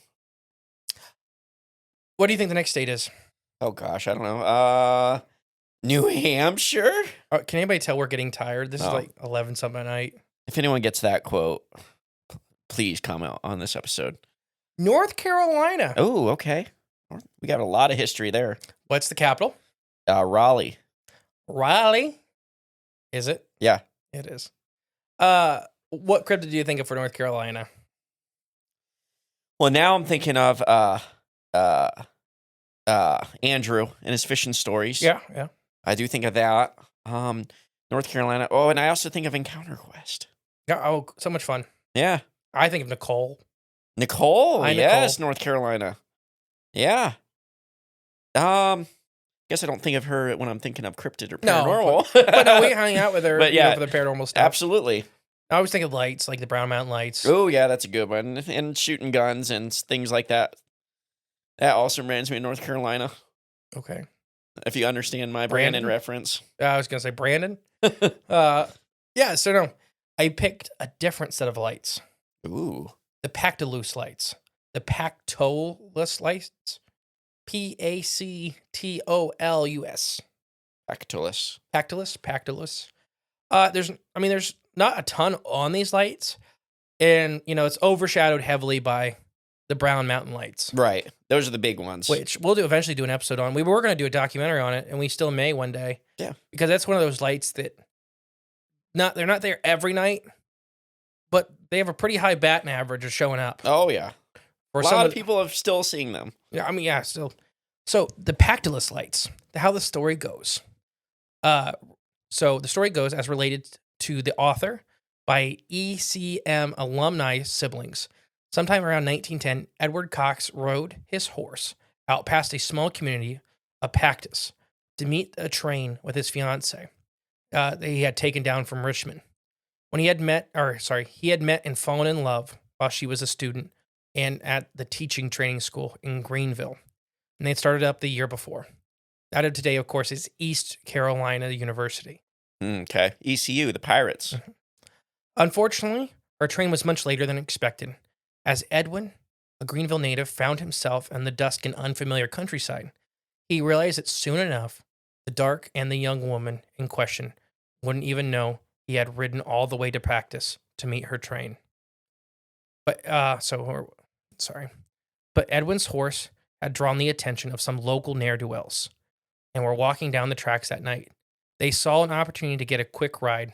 What do you think the next state is? Oh, gosh, I don't know. New Hampshire? Can anybody tell we're getting tired? This is like 11 something at night. If anyone gets that quote, please comment on this episode. North Carolina. Oh, okay. We got a lot of history there. What's the capital? Raleigh. Raleigh. Is it? Yeah. It is. What cryptid do you think of for North Carolina? Well, now I'm thinking of Andrew and his fishing stories. Yeah. I do think of that. North Carolina. Oh, and I also think of Encounter Quest. Yeah. Oh, so much fun. Yeah. I think of Nicole. Nicole. Yes, Nicole. North Carolina. Yeah. Guess I don't think of her when I'm thinking of cryptid or paranormal. But no, we hung out with her But yeah, for the paranormal stuff. Absolutely. I always think of lights, like the Brown Mountain Lights. Oh, yeah, that's a good one. And shooting guns and things like that. That also reminds me of North Carolina. Okay. If you understand my Brandon? Brandon reference. I was going to say Brandon. Yeah, so no. I picked a different set of lights. Ooh. The Pactolus lights. The Pactolus lights. Pactolus. and it's overshadowed heavily by the Brown Mountain Lights. Right. Those are the big ones. Which we'll eventually do an episode on. We were going to do a documentary on it, and we still may one day. Yeah. Because that's one of those lights that they're not there every night, but they have a pretty high batting average of showing up. Oh, yeah. For a lot of people are still seeing them. Yeah, still. So the Pactolus lights, how the story goes. So the story goes as related to the author by ECM alumni siblings. Sometime around 1910, Edward Cox rode his horse out past a small community of Pactus to meet a train with his fiancée that he had taken down from Richmond. When he had met and fallen in love while she was a student and at the teaching training school in Greenville. And they started up the year before. Out of today, of course, is East Carolina University. Okay. ECU, the Pirates. Mm-hmm. Unfortunately, our train was much later than expected, as Edwin, a Greenville native, found himself in the dusk and unfamiliar countryside. He realized that soon enough, the dark and the young woman in question wouldn't even know he had ridden all the way to practice to meet her train. But Edwin's horse had drawn the attention of some local ne'er-do-wells and were walking down the tracks that night. They saw an opportunity to get a quick ride.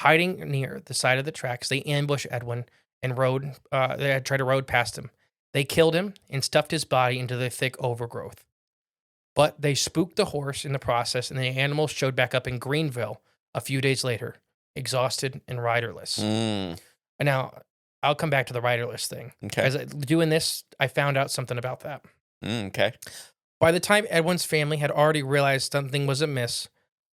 Hiding near the side of the tracks, they ambushed Edwin and they had tried to rode past him. They killed him and stuffed his body into the thick overgrowth. But they spooked the horse in the process, and the animal showed back up in Greenville a few days later, exhausted and riderless. And now, I'll come back to the riderless thing. Okay. As doing this, I found out something about that. Okay. By the time Edwin's family had already realized something was amiss,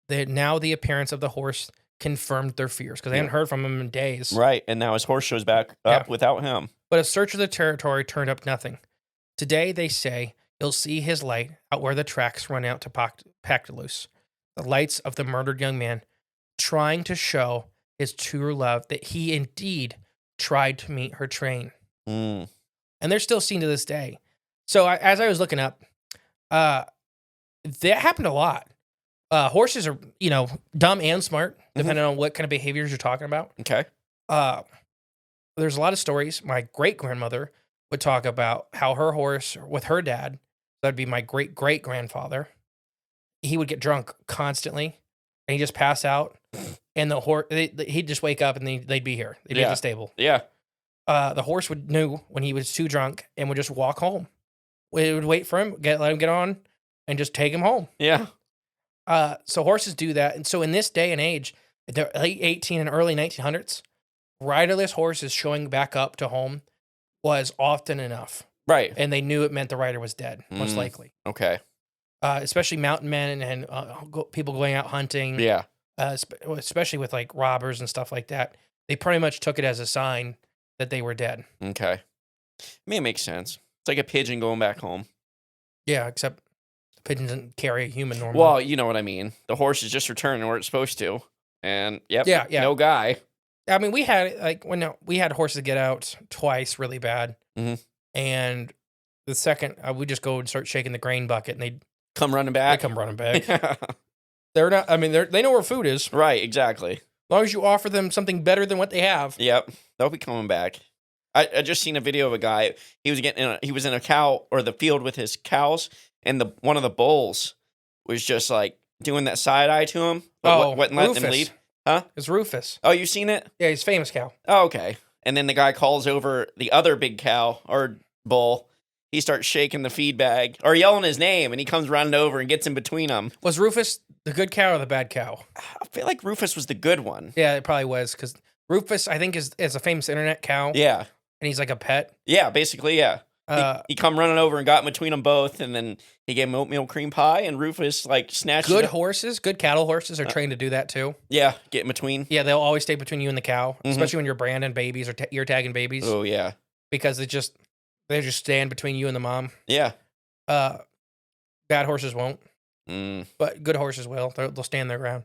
now the appearance of the horse confirmed their fears, because they hadn't heard from him in days. Right, and now his horse shows back up without him. But a search of the territory turned up nothing. Today, they say, you'll see his light out where the tracks run out to Pactolus, the lights of the murdered young man, trying to show his true love that he indeed tried to meet her train. And they're still seen to this day. So as I was looking up, that happened a lot. Horses are, dumb and smart, depending on what kind of behaviors you're talking about. Okay. There's a lot of stories. My great-grandmother would talk about how her horse with her dad, that'd be my great-great-grandfather, he would get drunk constantly, and he'd just pass out, and the horse, he'd just wake up, and they'd be here. They'd be at the stable. Yeah. the horse would know when he was too drunk and would just walk home. We would wait for him, let him get on, and just take him home. Yeah. So horses do that. And so in this day and age, the late 18 and early 1900s, riderless horses showing back up to home was often enough. Right. And they knew it meant the rider was dead, most likely. Okay. Especially mountain men and people going out hunting. Yeah. Especially with like robbers and stuff like that. They pretty much took it as a sign that they were dead. Okay. I mean, it makes sense. It's like a pigeon going back home. Yeah, except the pigeon doesn't carry a human normally. Well, you know what I mean. The horse is just returning where it's supposed to. And, yep. Yeah. No guy. I mean, we had horses get out twice really bad. Mhm. And the second, we just go and start shaking the grain bucket and they Come running back. come running back. They're not, I mean, they know where food is. Right, exactly. As long as you offer them something better than what they have. Yep. They'll be coming back. I just seen a video of a guy. He was in a cow or the field with his cows, and one of the bulls was just like doing that side eye to him. But wouldn't let them Rufus. lead. Huh? It's Rufus. Oh, you seen it? Yeah, he's a famous cow. Oh, okay. And then the guy calls over the other big cow or bull. He starts shaking the feed bag or yelling his name, and he comes running over and gets in between them. Was Rufus the good cow or the bad cow? I feel like Rufus was the good one. Yeah, it probably was because Rufus, I think, is a famous internet cow. Yeah. And he's like a pet. Yeah, basically, yeah. He come running over and got in between them both, and then he gave him oatmeal cream pie, and Rufus like snatched Good it up. horses, good cattle horses are trained to do that too. Yeah, get in between. Yeah, they'll always stay between you and the cow, especially when you're branding babies or you're tagging babies. Oh yeah, because they just stand between you and the mom. yeah. Bad horses won't, Mm. but good horses will. They'll stand their ground.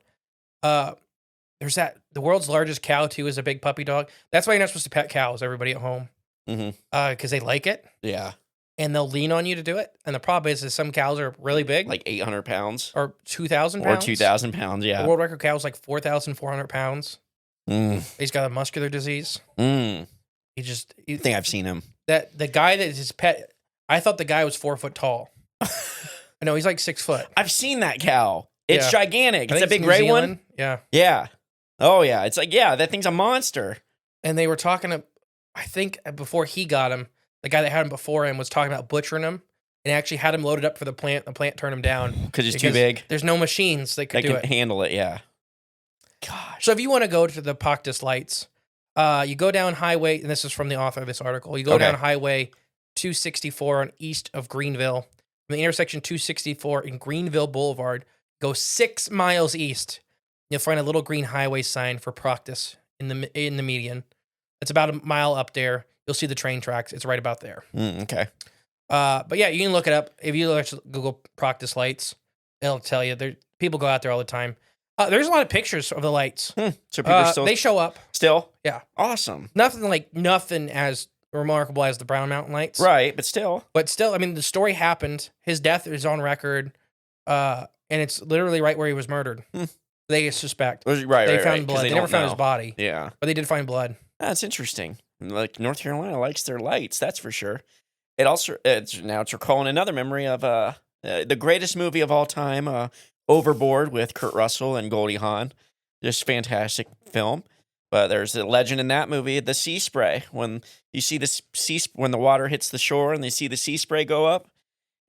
There's the world's largest cow too is a big puppy dog. That's why you're not supposed to pet cows. Everybody at home, because they like it. Yeah, and they'll lean on you to do it. And the problem is some cows are really big, like 800 pounds or 2,000 pounds. or 2,000 pounds. Yeah, the world record cow is like 4,400 pounds. He's got a muscular disease. I think I've seen him. That the guy that is his pet. I thought the guy was 4 foot tall. No, he's like 6 foot. I've seen that cow. It's Yeah. gigantic. I It's think a big New gray Zealand. one. Yeah. Yeah. Oh yeah. It's like that thing's a monster. And they were talking to, I think before he got him, the guy that had him before him was talking about butchering him, and actually had him loaded up for the plant. The plant turned him down Because he's too big. There's no machines that They could do can it. handle it. Yeah. Gosh. So if you want to go to the Pactus Lights, you go down highway, and this is from the author of this article. You go Okay. down highway 264 on east of Greenville. From the intersection 264 in Greenville Boulevard, go 6 miles east. You'll find a little green highway sign for Proctus in the median. It's about a mile up there. You'll see the train tracks. It's right about there. Okay. But yeah, you can look it up. If you Google Proctus Lights, it'll tell you. People go out there all the time. There's a lot of pictures of the lights. So people still they show up. still. Yeah. Awesome. Nothing as remarkable as the Brown Mountain Lights. Right, but still. But still, I mean, the story happened. His death is on record. And it's literally right where he was murdered. They suspect. Right. They Right. found blood. They never found his body. Yeah. But they did find blood. That's interesting. Like North Carolina likes their lights, that's for sure. It's recalling another memory of the greatest movie of all time, Overboard with Kurt Russell and Goldie Hawn. Just fantastic film. But there's a legend in that movie, the sea spray. When you see when the water hits the shore and they see the sea spray go up,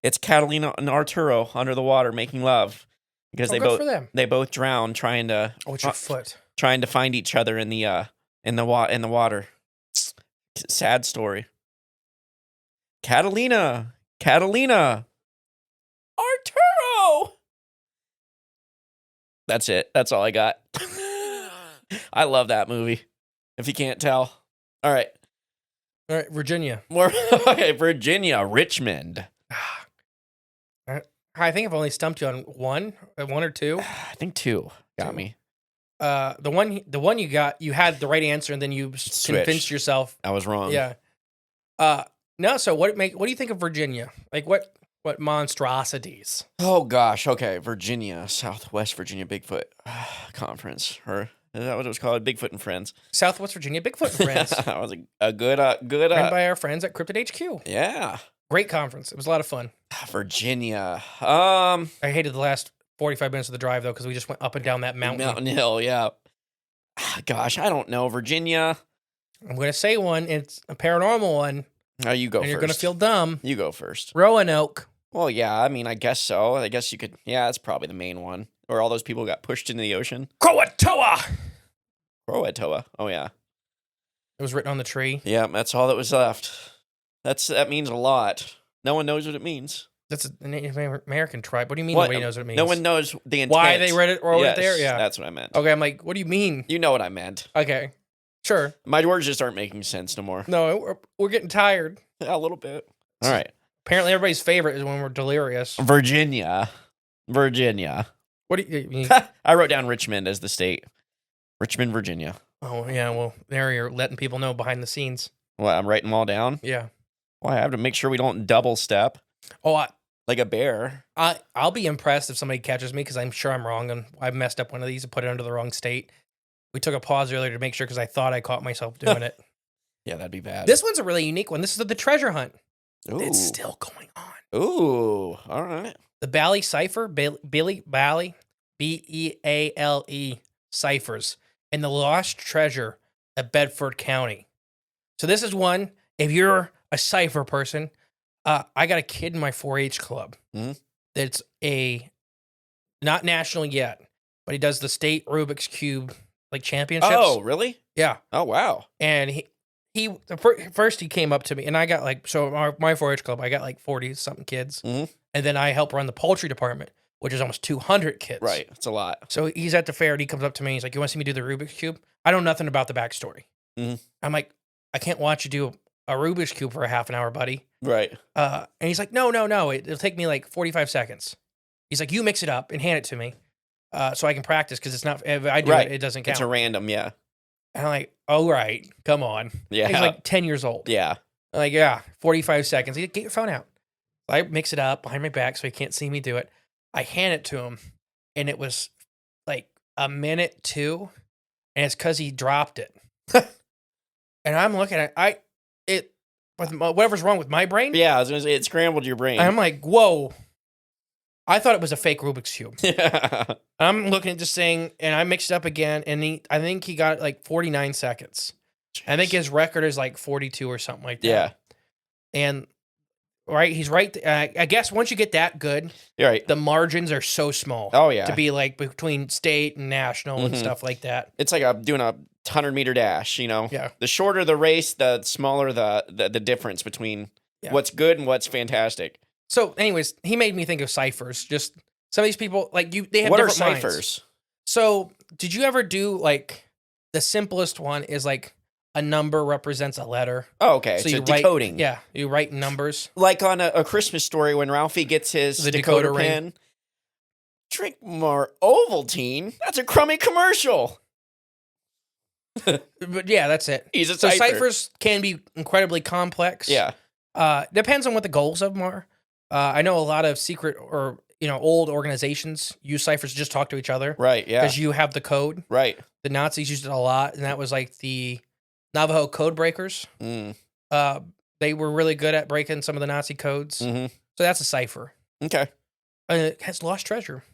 it's Catalina and Arturo under the water making love because they both drown trying to What's your foot? trying to find each other in the water. Sad story. Catalina, Arturo. That's it. That's all I got. I love that movie. If you can't tell. All right, Virginia. Okay, Virginia, Richmond. I think I've only stumped you on one or two. I think two got me. The one you got, you had the right answer, and then you convinced yourself I was wrong. Yeah. No. So what do you think of Virginia? Like what monstrosities? Oh gosh. Okay, Virginia, Southwest Virginia Bigfoot Conference, or is that what it was called? Bigfoot and Friends. Southwest Virginia Bigfoot and Friends. That was a good. Run by our friends at Cryptid HQ. Yeah. Great conference. It was a lot of fun. Virginia. I hated the last 45 minutes of the drive though because we just went up and down that mountain. Mountain Hill. Yeah. Gosh, I don't know. Virginia. I'm going to say one. It's a paranormal one. Now you go And first. you're going to feel dumb. You go first. Roanoke. Well, yeah, I mean, I guess so. I guess you could. Yeah, that's probably the main one. Where all those people got pushed into the ocean. Croatoa. Croatoa. Oh, yeah. It was written on the tree. Yeah, that's all that was left. That means a lot. No one knows what it means. That's a Native American tribe. What do you mean What? nobody knows what it means? No one knows the intent. Why they wrote it there? Yeah. That's what I meant. Okay, I'm like, what do you mean? You know what I meant. Okay. Sure. My words just aren't making sense no more. No, we're getting tired. Yeah, a little bit. All right. Apparently everybody's favorite is when we're delirious. Virginia. What do you I wrote down Richmond as the state. Richmond, Virginia. Oh, yeah, well, there you're letting people know behind the scenes. What, I'm writing them all down? Yeah. Well, I have to make sure we don't double step Oh, like a bear. I'll be impressed if somebody catches me because I'm sure I'm wrong and I messed up one of these and put it under the wrong state. We took a pause earlier to make sure because I thought I caught myself doing it. Yeah, that'd be bad. This one's a really unique one. This is the treasure hunt. Ooh. It's still going on. Ooh, all right. The Bally Cipher, Billy Bally, Beale ciphers, and the lost treasure of Bedford County. So this is one, if you're a cipher person, I got a kid in my 4-H club that's not national yet, but he does the state Rubik's Cube like championships. Oh, really? Yeah. Oh, wow. And first he came up to me and I got like, so my 4-H club, I got like 40 something kids. Mhm. And then I help run the poultry department, which is almost 200 kids. Right. It's a lot. So he's at the fair and he comes up to me. He's like, you want to see me do the Rubik's Cube? I know nothing about the backstory. Mhm. I'm like, I can't watch you do a Rubik's Cube for a half an hour, buddy. Right. And he's like, no. It'll take me like 45 seconds. He's like, you mix it up and hand it to me so I can practice because it's not, if I do Right. it doesn't count. It's a random, yeah. And I'm like, all right, come on. Yeah. He's like 10 years old. Yeah. I'm like, yeah, 45 seconds. He's like, get your phone out. So I mix it up behind my back so he can't see me do it. I hand it to him, and it was like a minute 2, and it's because he dropped it. And I'm looking at whatever's wrong with my brain. Yeah, I was gonna say it scrambled your brain. And I'm like, whoa. I thought it was a fake Rubik's Cube. Yeah. I'm looking at this thing, and I mixed it up again, and I think he got like 49 seconds. I think his record is like 42 or something like that. Yeah. And he's right. I guess once you get that good, You're right. the margins are so small. Oh, yeah. To be like between state and national and Mhm. stuff like that. It's like doing a 100-meter dash, you know? Yeah. The shorter the race, the smaller the difference between what's good and what's fantastic. So, anyways, he made me think of ciphers. Just some of these people, like they have What are different minds. ciphers? So, did you ever do like the simplest one is like a number represents a letter. Oh, okay. So So you decoding. Write, yeah, you write numbers. Like on a Christmas Story when Ralphie gets his The decoder decoder ring. pin. Drink more Ovaltine. That's a crummy commercial. But yeah, that's it. He's a So cipher. ciphers can be incredibly complex. Yeah. Depends on what the goals of them are. I know a lot of secret or old organizations use ciphers to just talk to each other. Right. Yeah. Because you have the code. Right. The Nazis used it a lot, and that was like the Navajo code breakers. Mm. They were really good at breaking some of the Nazi codes. Mm-hmm. So that's a cipher. Okay. It has lost treasure.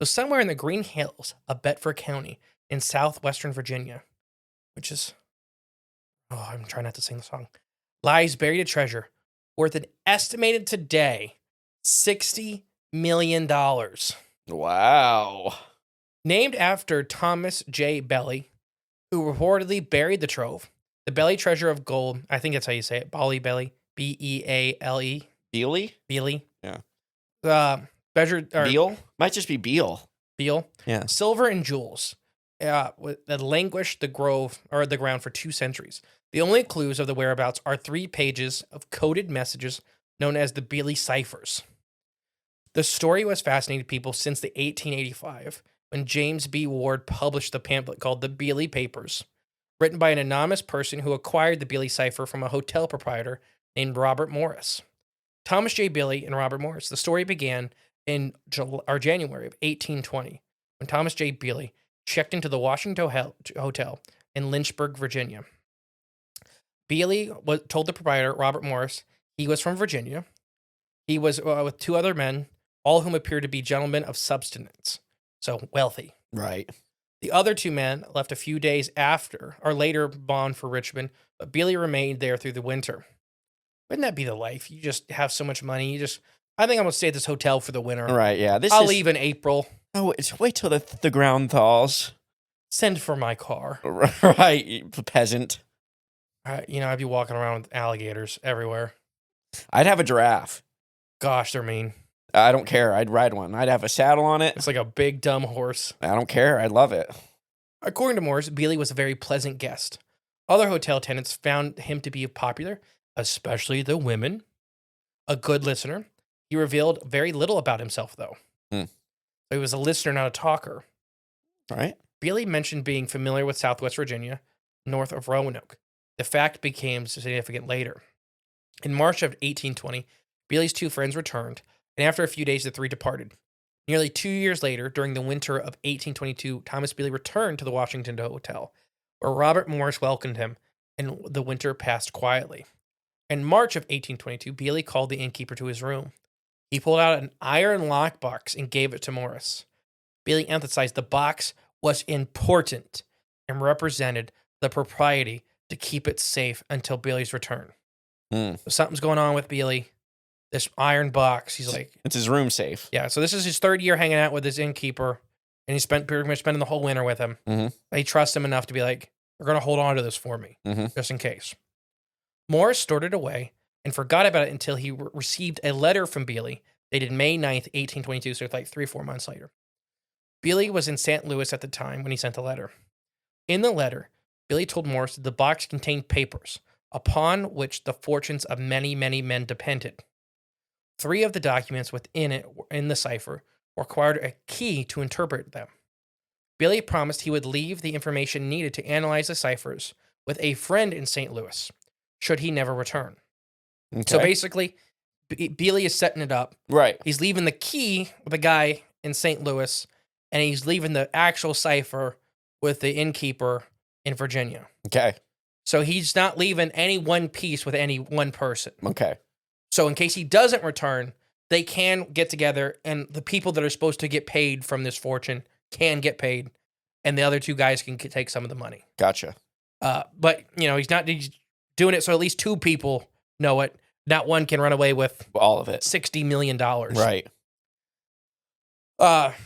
So somewhere in the Green Hills of Bedford County in southwestern Virginia, which is, I'm trying not to sing the song, lies buried a treasure worth an estimated today $60 million. Wow. Named after Thomas J. Belly, who reportedly buried the trove, the Belly treasure of gold. I think that's how you say it. Belly, Beale. Beely? Beale. Yeah. Treasure, or Beal? Might just be Beal. Beale. Yeah. Silver and jewels that languished the ground for 2 centuries. The only clues of the whereabouts are 3 pages of coded messages known as the Beale ciphers. The story was fascinating people since the 1885 when James B. Ward published the pamphlet called The Beale Papers, written by an anonymous person who acquired the Beale cipher from a hotel proprietor named Robert Morris. Thomas J. Beale and Robert Morris. The story began in January of 1820 when Thomas J. Beale checked into the Washington Hotel in Lynchburg, Virginia. Beale told the proprietor, Robert Morris, he was from Virginia. He was with 2 other men, all whom appeared to be gentlemen of substance, so wealthy. Right. The other two men left a few days after, or later, bound for Richmond, but Beely remained there through the winter. Wouldn't that be the life? You just have so much money. I think I'm gonna stay at this hotel for the winter. Right, yeah. I'll leave in April. Oh, wait till the ground thaws. Send for my car. Right, you peasant. I'd be walking around with alligators everywhere. I'd have a giraffe. Gosh, they're mean. I don't care. I'd ride one. I'd have a saddle on it. It's like a big, dumb horse. I don't care. I love it. According to Morris, Beely was a very pleasant guest. Other hotel tenants found him to be popular, especially the women. A good listener. He revealed very little about himself, though. So he was a listener, not a talker. All right. Beely mentioned being familiar with Southwest Virginia, north of Roanoke. The fact became significant later. In March of 1820, Beely's two friends returned, and after a few days, the three departed. Nearly 2 years later, during the winter of 1822, Thomas Beely returned to the Washington Hotel, where Robert Morris welcomed him, and the winter passed quietly. In March of 1822, Beely called the innkeeper to his room. He pulled out an iron lockbox and gave it to Morris. Beely emphasized the box was important and represented the propriety to keep it safe until Beely's return. So something's going on with Beely. This iron box, he's like... It's his room safe. Yeah, so this is his third year hanging out with his innkeeper, and he's pretty much spending the whole winter with him. He trusts him enough to be like, we're going to hold on to this for me, just in case. Morris stored it away and forgot about it until he received a letter from Beely dated May 9th, 1822, so it's like 3 or 4 months later. Beely was in St. Louis at the time when he sent the letter. In the letter, Beely told Morris that the box contained papers upon which the fortunes of many, many men depended. 3 of the documents within it, in the cipher, required a key to interpret them. Beely promised he would leave the information needed to analyze the ciphers with a friend in St. Louis, should he never return. Okay. So basically, Beely is setting it up. Right. He's leaving the key with a guy in St. Louis, and he's leaving the actual cipher with the innkeeper in Virginia. Okay. So he's not leaving any one piece with any one person. Okay. So in case he doesn't return, they can get together, and the people that are supposed to get paid from this fortune can get paid, and the other 2 guys can take some of the money. Gotcha. But, he's doing it so at least 2 people know it. Not one can run away with all of it. $60 million. Right.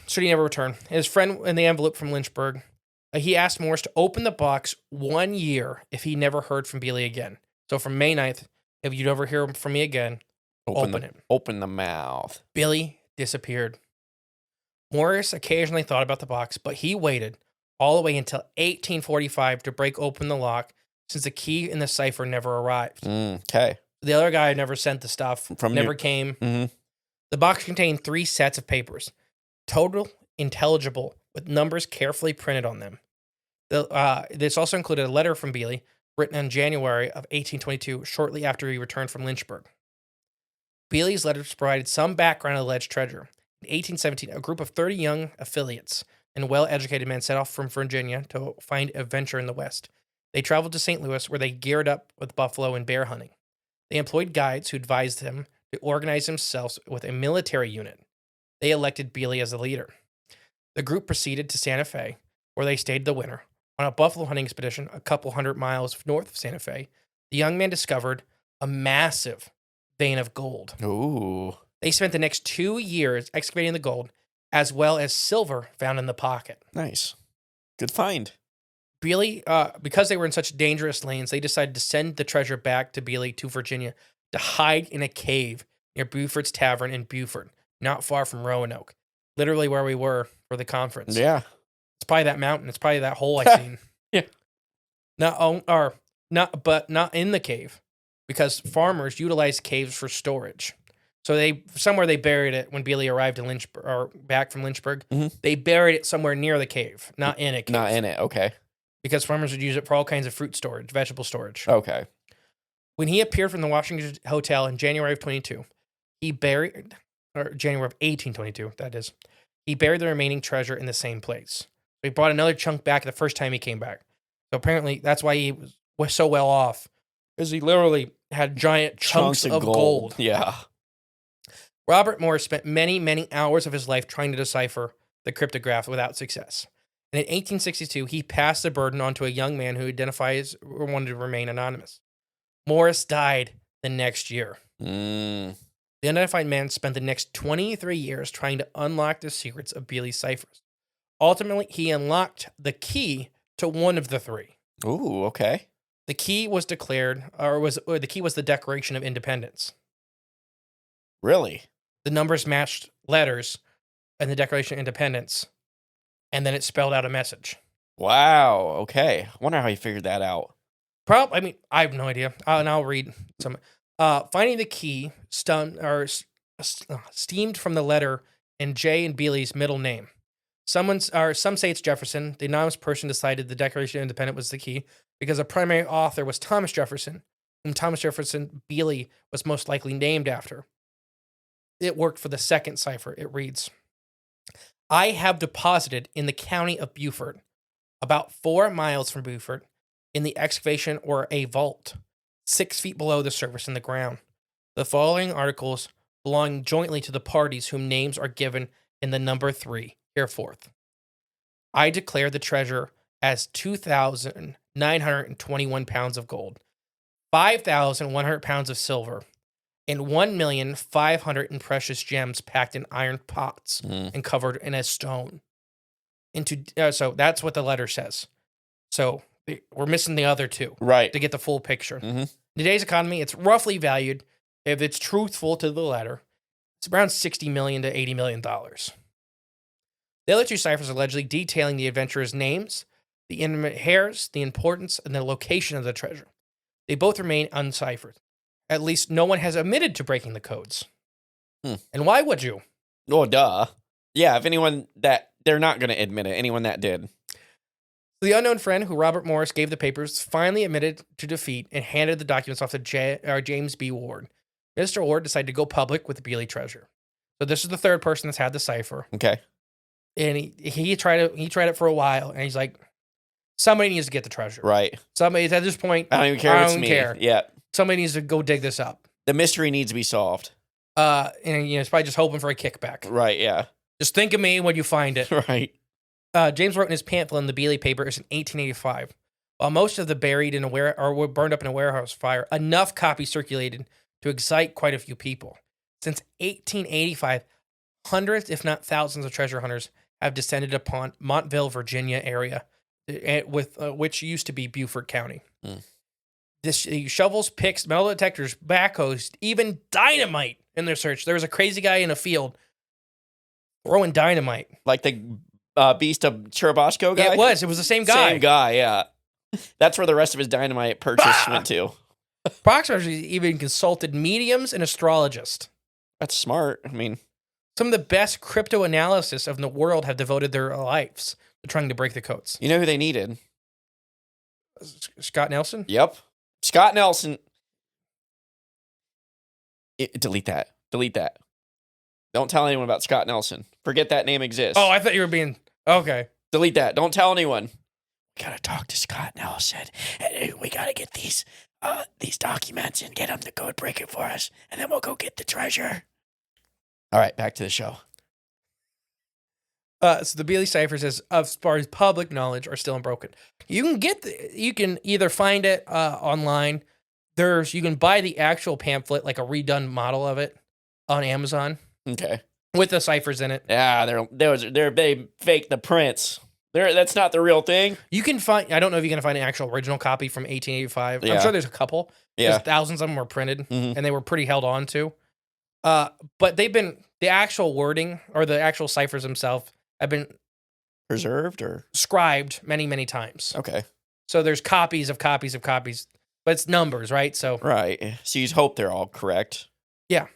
Should he never return? His friend in the envelope from Lynchburg, he asked Morris to open the box 1 year if he never heard from Beely again. So from May 9th, if you never hear from me again, open it. Open the mouth. Beely disappeared. Morris occasionally thought about the box, but he waited all the way until 1845 to break open the lock, since the key in the cipher never arrived. Okay. The other guy never sent the stuff, came. The box contained 3 sets of papers, total intelligible, with numbers carefully printed on them. This also included a letter from Beely, written in January of 1822, shortly after he returned from Lynchburg. Beely's letters provided some background on the alleged treasure. In 1817, a group of 30 young affiliates and well-educated men set off from Virginia to find adventure in the West. They traveled to St. Louis, where they geared up with buffalo and bear hunting. They employed guides who advised them to organize themselves with a military unit. They elected Beely as the leader. The group proceeded to Santa Fe, where they stayed the winter. On a buffalo hunting expedition a couple 100 miles north of Santa Fe, the young man discovered a massive vein of gold. Ooh. They spent the next 2 years excavating the gold, as well as silver found in the pocket. Nice. Good find. Beely, because they were in such dangerous lanes, they decided to send the treasure back to Beely to Virginia to hide in a cave near Buford's Tavern in Buford, not far from Roanoke, literally where we were for the conference. Yeah. It's probably that mountain. It's probably that hole I seen. Yeah. Not in the cave, because farmers utilized caves for storage. So they buried it when Beely arrived in Lynchburg, or back from Lynchburg. They buried it somewhere near the cave, not in a cave. Not in it. Okay. Because farmers would use it for all kinds of fruit storage, vegetable storage. Okay. When he appeared from the Washington Hotel in January of 1822, that is, he buried the remaining treasure in the same place. He brought another chunk back the first time he came back. So apparently that's why he was so well off, because he literally had giant chunks of gold. Yeah. Robert Morris spent many, many hours of his life trying to decipher the cryptograph without success. And in 1862, he passed the burden on to a young man who identifies or wanted to remain anonymous. Morris died the next year. Mm. The unidentified man spent the next 23 years trying to unlock the secrets of Beely's ciphers. Ultimately, he unlocked the key to one of the three. Ooh, okay. The key was the key was the Declaration of Independence. Really? The numbers matched letters in the Declaration of Independence, and then it spelled out a message. Wow. Okay. I wonder how he figured that out. I have no idea. And I'll read some. Finding the key steamed from the letter in J and Beely's middle name. Some say it's Jefferson. The anonymous person decided the Declaration of Independence was the key because the primary author was Thomas Jefferson, whom Thomas Jefferson Beely was most likely named after. It worked for the second cipher. It reads, I have deposited in the county of Beaufort, about 4 miles from Beaufort, in the excavation or a vault, 6 feet below the surface in the ground, the following articles belong jointly to the parties whom names are given in the number 3 hereforth. I declare the treasure as 2,921 pounds of gold, 5,100 pounds of silver, and 1,500,000 in precious gems packed in iron pots and covered in a stone. So that's what the letter says. So we're missing the other two, Right. to get the full picture. Mm-hmm. In today's economy, it's roughly valued, if it's truthful to the letter, it's around $60 million to $80 million. The other two ciphers allegedly detailing the adventurers' names, the intimate hairs, the importance, and the location of the treasure. They both remain unciphered. At least no one has admitted to breaking the codes. And why would you? Oh, duh. Yeah, if anyone that, they're not going to admit it, anyone that did. The unknown friend who Robert Morris gave the papers finally admitted to defeat and handed the documents off to James B. Ward. Mr. Ward decided to go public with the Beely treasure. So this is the third person that's had the cipher. Okay. And he tried it for a while, and he's like, somebody needs to get the treasure. Right. Somebody, at this point, I don't even care if it's me. care. Yeah. Somebody needs to go dig this up. The mystery needs to be solved. And it's probably just hoping for a kickback. Right, yeah. Just think of me when you find it. Right. James wrote in his pamphlet in the Beely papers in 1885. While most of the buried were burned up in a warehouse fire, enough copies circulated to excite quite a few people. Since 1885, hundreds, if not thousands, of treasure hunters have descended upon Montville, Virginia area, which used to be Beaufort County. Shovels, picks, metal detectors, backhoes, even dynamite in their search. There was a crazy guy in a field throwing dynamite. Like the Beast of Churubusco guy? It was the same guy. Same guy, yeah. That's where the rest of his dynamite purchase went to. Proximers even consulted mediums and astrologists. That's smart. I mean, some of the best crypto-analysts of the world have devoted their lives to trying to break the codes. You know who they needed? Scott Nelson? Yep. Scott Nelson. Delete that. Delete that. Don't tell anyone about Scott Nelson. Forget that name exists. Oh, I thought you were being... Okay. Delete that. Don't tell anyone. We gotta talk to Scott Nelson. And we gotta get these documents and get him to code break it for us. And then we'll go get the treasure. All right, back to the show. So the Beely ciphers, as far as public knowledge, are still unbroken. You can either find it online. You can buy the actual pamphlet, like a redone model of it, on Amazon. Okay. With the ciphers in it. Yeah, they fake the prints. That's not the real thing. You can find. I don't know if you're gonna find an actual original copy from 1885. Yeah. I'm sure there's a couple. Yeah. There's thousands of them were printed, and they were pretty held on to. But they've been, the actual wording or the actual ciphers themselves have been preserved or scribed many, many times. Okay. So there's copies of copies of copies, but it's numbers, right? So right. So you hope they're all correct. Yeah.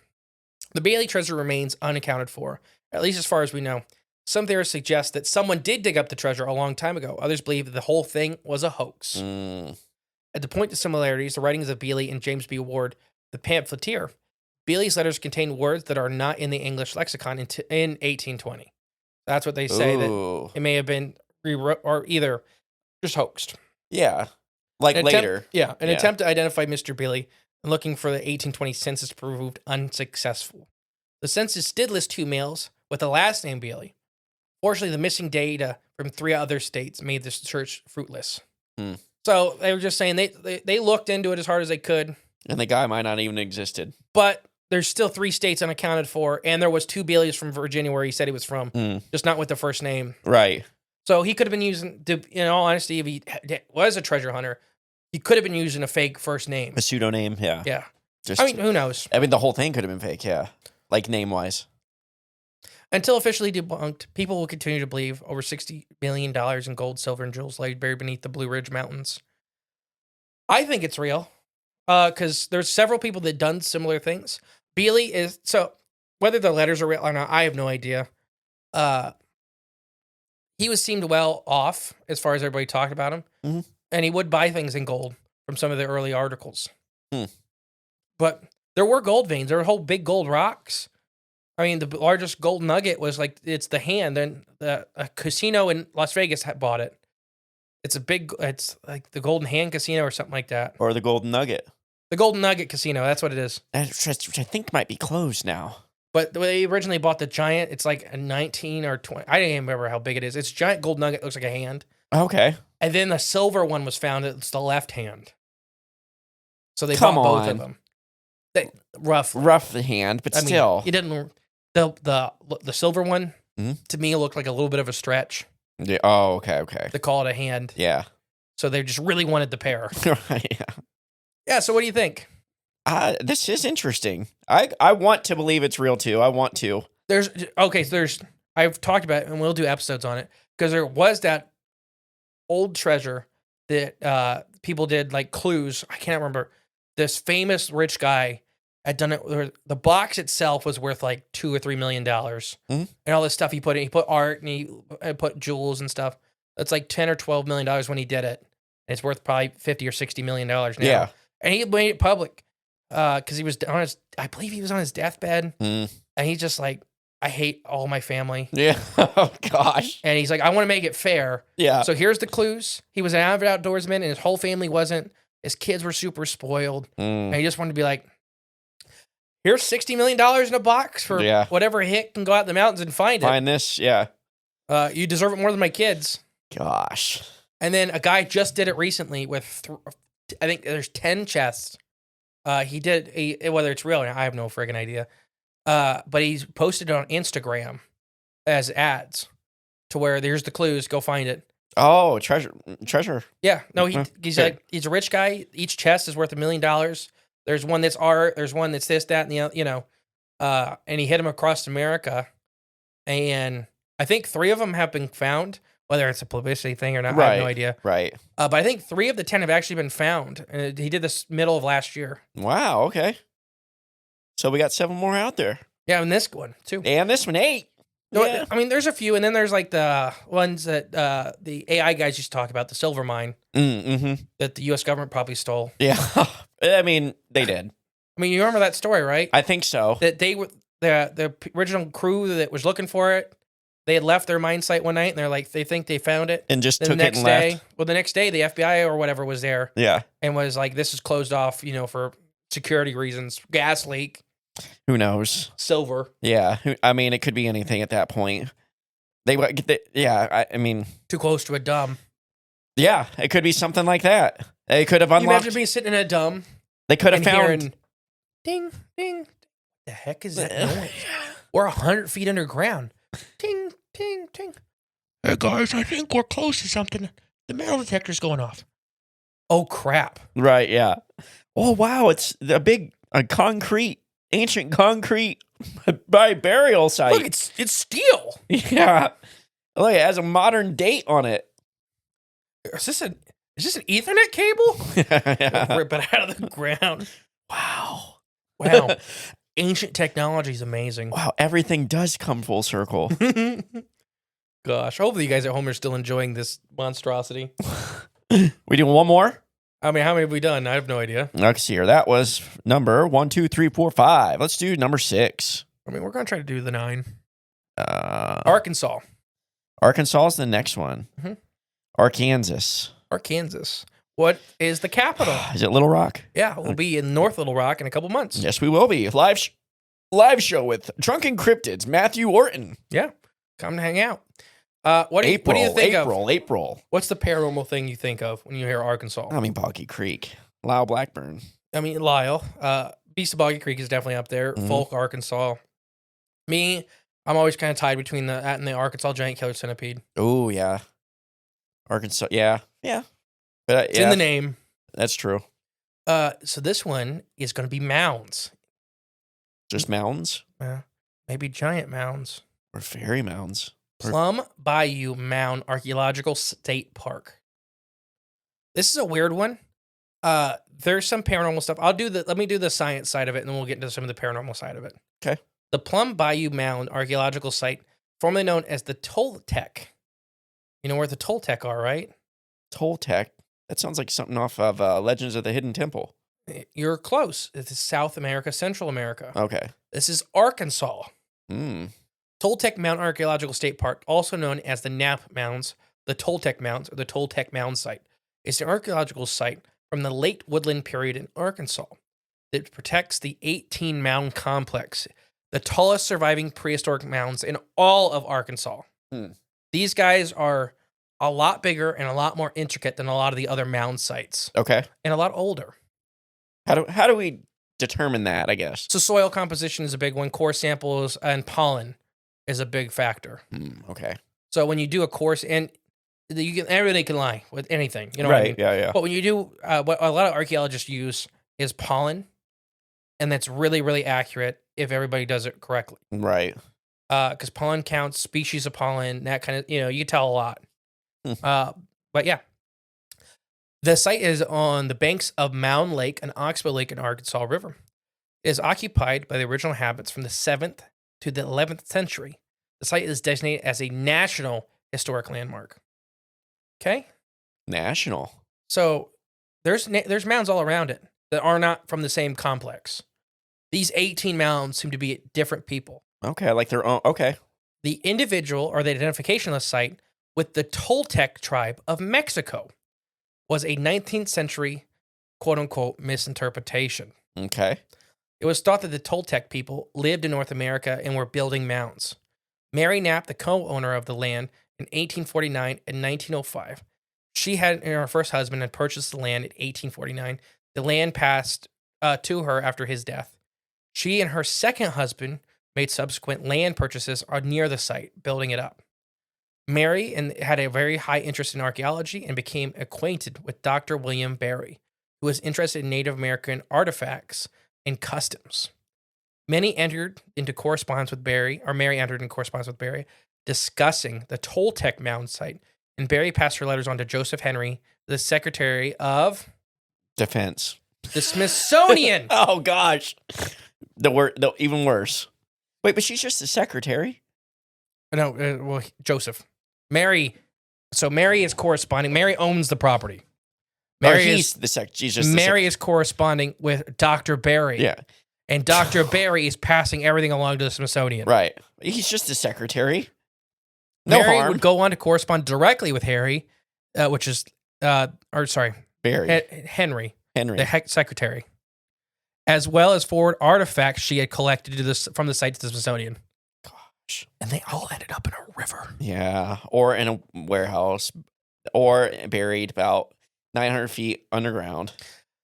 The Beely treasure remains unaccounted for, at least as far as we know. Some theorists suggest that someone did dig up the treasure a long time ago. Others believe that the whole thing was a hoax. At the point of similarities, the writings of Beely and James B. Ward, the pamphleteer, Beely's letters contain words that are not in the English lexicon in 1820. That's what they say. Ooh. That it may have been rewrote or either just hoaxed. Yeah. Like later. An attempt to identify Mr. Beely and looking for the 1820 census proved unsuccessful. The census did list 2 males with the last name Beely. Fortunately, the missing data from 3 other states made this search fruitless. Hmm. So they were just saying they looked into it as hard as they could, And the guy might not even existed. but there's still 3 states unaccounted for, and there was 2 Baileys from Virginia where he said he was from, just not with the first name. Right. So he could have been using, in all honesty, if he was a treasure hunter, he could have been using a fake first name. A pseudonym, yeah. Yeah. Just, I mean, who knows? I mean, the whole thing could have been fake, yeah. Like name-wise. Until officially debunked, people will continue to believe over $60 million in gold, silver, and jewels lay buried beneath the Blue Ridge Mountains. I think it's real because there's several people that done similar things. Bailey is, so whether the letters are real or not, I have no idea. He seemed well off as far as everybody talked about him. Mm-hmm. And he would buy things in gold from some of the early articles. Hmm. But there were gold veins. There were whole big gold rocks. I mean, the largest gold nugget was like, it's the hand. And a casino in Las Vegas bought it. It's like the Golden Hand Casino or something like that. Or the Golden Nugget. The Golden Nugget Casino, that's what it is. Which I think might be closed now. But they originally bought the giant, it's like a 19 or 20, I don't even remember how big it is. It's a giant gold nugget, looks like a hand. Okay. And then the silver one was found, it's the left hand. So they Come bought both on. of them. Rough hand, but I mean, still. it didn't, the silver one, to me, looked like a little bit of a stretch Yeah. Oh, okay. to call it a hand. Yeah. So they just really wanted the pair. Yeah. Yeah, so what do you think? This is interesting. I want to believe it's real too. I want to. I've talked about it and we'll do episodes on it because there was that old treasure that people did like clues. I can't remember. This famous rich guy had done it. The box itself was worth like $2 or $3 million, and all this stuff he put in. He put art and he put jewels and stuff. That's like $10 or $12 million when he did it. And it's worth probably $50 or $60 million now. Yeah, and he made it public because he was on his. I believe he was on his deathbed, and he's just like, I hate all my family. Yeah. Oh gosh. And he's like, I want to make it fair. Yeah. So here's the clues. He was an avid outdoorsman, and his whole family wasn't. His kids were super spoiled, and he just wanted to be like, here's $60 million in a box for whatever hick can go out in the mountains and find it. Find this, yeah. You deserve it more than my kids. Gosh. And then a guy just did it recently with, I think there's 10 chests. He did, whether it's real or not, I have no friggin' idea. But he's posted it on Instagram as ads to where there's the clues, go find it. Oh, treasure. Yeah, no, he's like, he's a rich guy. Each chest is worth $1 million. There's one that's art. There's one that's this, that, and the other, and he hit them across America. And I think 3 of them have been found, whether it's a publicity thing or not. I have no idea. Right. But I think 3 of the 10 have actually been found. And he did this middle of last year. Wow. Okay. So we got 7 more out there. Yeah, and this one too. And this one 8. No, Yeah. I mean, there's a few, and then there's like the ones that the AI guys used to talk about, the silver mine that the U.S. government probably stole. Yeah. I mean, they did. I mean, you remember that story, right? I think so. That they were the original crew that was looking for it. They had left their mine site one night, and they're like, they think they found it, And just then took the it next and day, left. well, the next day, the FBI or whatever was there, Yeah. and was like, this is closed off, for security reasons, gas leak, Who knows? silver, Yeah. I mean, it could be anything at that point. I mean, too close to a dumb. yeah, it could be something like that. They could have Can you unlocked. imagine being sitting in a dumb They could have and found. hearing, ding, ding. The heck is that noise? We're 100 feet underground. Ting, ting, ting. Hey guys, I think we're close to something. The metal detector's going off. Oh crap! Right. Yeah. Oh wow! It's a concrete, ancient concrete burial site. Look, it's steel. Yeah. Look, it has a modern date on it. Is this an Ethernet cable? Yeah. Rip it out of the ground. Wow. Wow. Ancient technology is amazing. Wow. Everything does come full circle. Gosh, hopefully you guys at home are still enjoying this monstrosity. We doing one more? I mean, how many have we done? I have no idea. Let's see here. That was number 1, 2, 3, 4, 5. Let's do number 6. I mean, we're going to try to do the 9. Arkansas. Arkansas is the next one. Mhm. Arkansas. Arkansas. What is the capital? Is it Little Rock? Yeah, we'll be in North Little Rock in a couple months. Yes, we will be. Live show with Drunken Cryptids, Matthew Orton. Yeah. Come hang out. What do you think of? April. What's the paranormal thing you think of when you hear Arkansas? I mean, Boggy Creek, Lyle Blackburn. I mean, Lyle. Beast of Boggy Creek is definitely up there. Mhm. Folk, Arkansas. Me, I'm always kind of tied between that and the Arkansas giant killer centipede. Oh yeah, Arkansas. Yeah. But It's in the name. That's true. So this one is going to be mounds. Just mounds Maybe giant mounds. or fairy mounds. Plum Bayou Mound Archaeological State Park. This is a weird one. There's some paranormal stuff. Let me do the science side of it, and then we'll get into some of the paranormal side of it. Okay. The Plum Bayou Mound Archaeological Site, formerly known as the Toltec. You know where the Toltec are, right? Toltec. That sounds like something off of Legends of the Hidden Temple. You're close. It's South America, Central America. Okay. This is Arkansas. Mm. Toltec Mound Archaeological State Park, also known as the Knapp Mounds, the Toltec Mounds, or the Toltec Mound Site, is an archaeological site from the late woodland period in Arkansas that protects the 18 mound complex, the tallest surviving prehistoric mounds in all of Arkansas. Hmm. These guys are a lot bigger and a lot more intricate than a lot of the other mound sites, Okay. and a lot older. How do we determine that, I guess? So soil composition is a big one. Core samples and pollen is a big factor. Okay. So when you do a course, and everybody can lie with anything, you know what I mean? Yeah. But when you do, what a lot of archaeologists use is pollen, and that's really, really accurate if everybody does it correctly. Right. Because pollen counts, species of pollen, that kind of, you can tell a lot. But yeah. The site is on the banks of Mound Lake and Oxbow Lake in Arkansas River. It is occupied by the original inhabitants from the 7th to the 11th century. The site is designated as a National Historic Landmark. Okay? National. So there's mounds all around it that are not from the same complex. These 18 mounds seem to be different people. Okay, like their own. Okay. The individual or the identification of the site with the Toltec tribe of Mexico was a 19th century quote-unquote misinterpretation. Okay. It was thought that the Toltec people lived in North America and were building mounds. Mary Knapp, the co-owner of the land in 1849 and 1905, she and her first husband had purchased the land in 1849. The land passed to her after his death. She and her second husband made subsequent land purchases near the site, building it up. Mary had a very high interest in archaeology and became acquainted with Dr. William Barry, who was interested in Native American artifacts and customs. Mary entered into correspondence with Barry, discussing the Toltec Mound site, and Barry passed her letters on to Joseph Henry, the Secretary of Defense. the Smithsonian. Oh gosh. Even worse. Wait, but she's just the secretary? No, Joseph. Mary. So Mary is corresponding. Mary owns the property. She's just Mary is corresponding with Dr. Barry. Yeah. And Dr. Barry is passing everything along to the Smithsonian. Right. He's just the secretary. No Mary harm. would go on to correspond directly with Barry, Barry. Henry, Henry. the secretary, as well as forward artifacts she had collected from the site to the Smithsonian. Gosh. And they all ended up in a river. Yeah. Or in a warehouse. Or buried about 900 feet underground.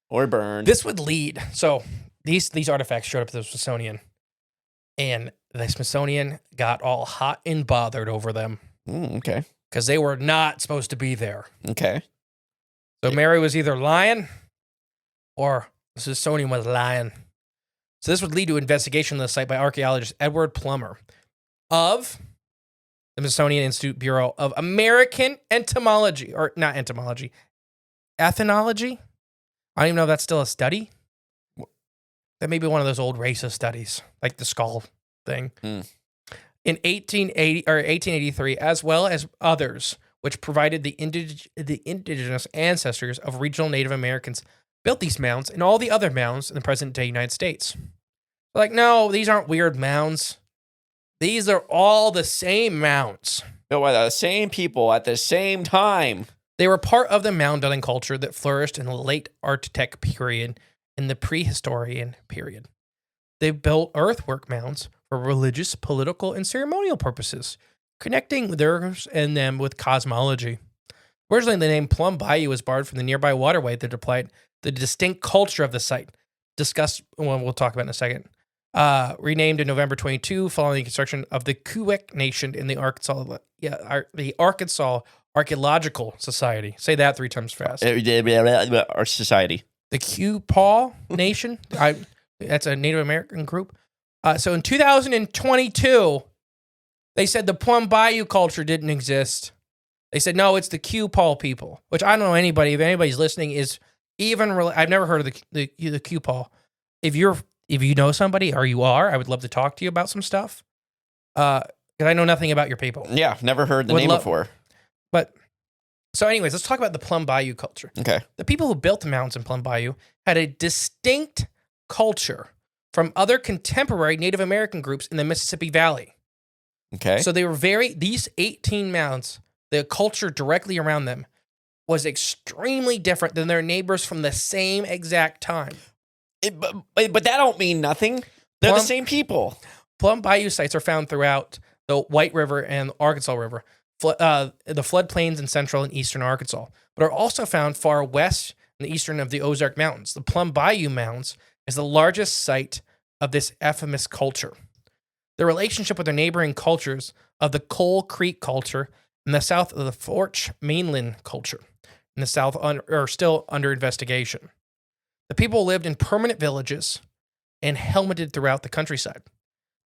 Or burned. This would lead. So these artifacts showed up at the Smithsonian. And the Smithsonian got all hot and bothered over them. Okay. Because they were not supposed to be there. Okay. So Mary was either lying or the Smithsonian was lying. So this would lead to investigation of the site by archaeologist Edward Plummer of the Smithsonian Institute Bureau of American Entomology, or not entomology, ethnology. I don't even know if that's still a study. That may be one of those old racist studies, like the skull thing. In 1880 or 1883, as well as others, which provided the indigenous ancestors of regional Native Americans, built these mounds and all the other mounds in the present-day United States. They're like, no, these aren't weird mounds. These are all the same mounds. Built by the same people at the same time. They were part of the mound building culture that flourished in the late Arctic period and the prehistorian period. They built earthwork mounds for religious, political, and ceremonial purposes, connecting theirs and them with cosmology. Originally, the name Plum Bayou was borrowed from the nearby waterway that applied the distinct culture of the site. Discussed, well, we'll talk about in a second. Renamed in November 22, following the construction of the Kuwek Nation in the Arkansas Archaeological Society. Say that 3 times fast. Our society. The Q-Paw Nation. That's a Native American group. So in 2022, they said the Plum Bayou culture didn't exist. They said, no, it's the Q-Paw people, which I don't know anybody. If anybody's listening, is even I've never heard of the Q-Paw. If you know somebody, or you are, I would love to talk to you about some stuff. Because I know nothing about your people. Yeah, never heard the name before. But, so anyways, let's talk about the Plum Bayou culture. Okay. The people who built the mountains in Plum Bayou had a distinct culture from other contemporary Native American groups in the Mississippi Valley. Okay. So they were these 18 mounds, the culture directly around them was extremely different than their neighbors from the same exact time. But that don't mean nothing. They're the same people. Plum Bayou sites are found throughout the White River and Arkansas River, the floodplains in central and eastern Arkansas, but are also found far west and eastern of the Ozark Mountains. The Plum Bayou Mounds is the largest site of this infamous culture. The relationship with their neighboring cultures of the Coal Creek culture in the south of the Forch Mainland culture in the south are still under investigation. The people lived in permanent villages and helmeted throughout the countryside.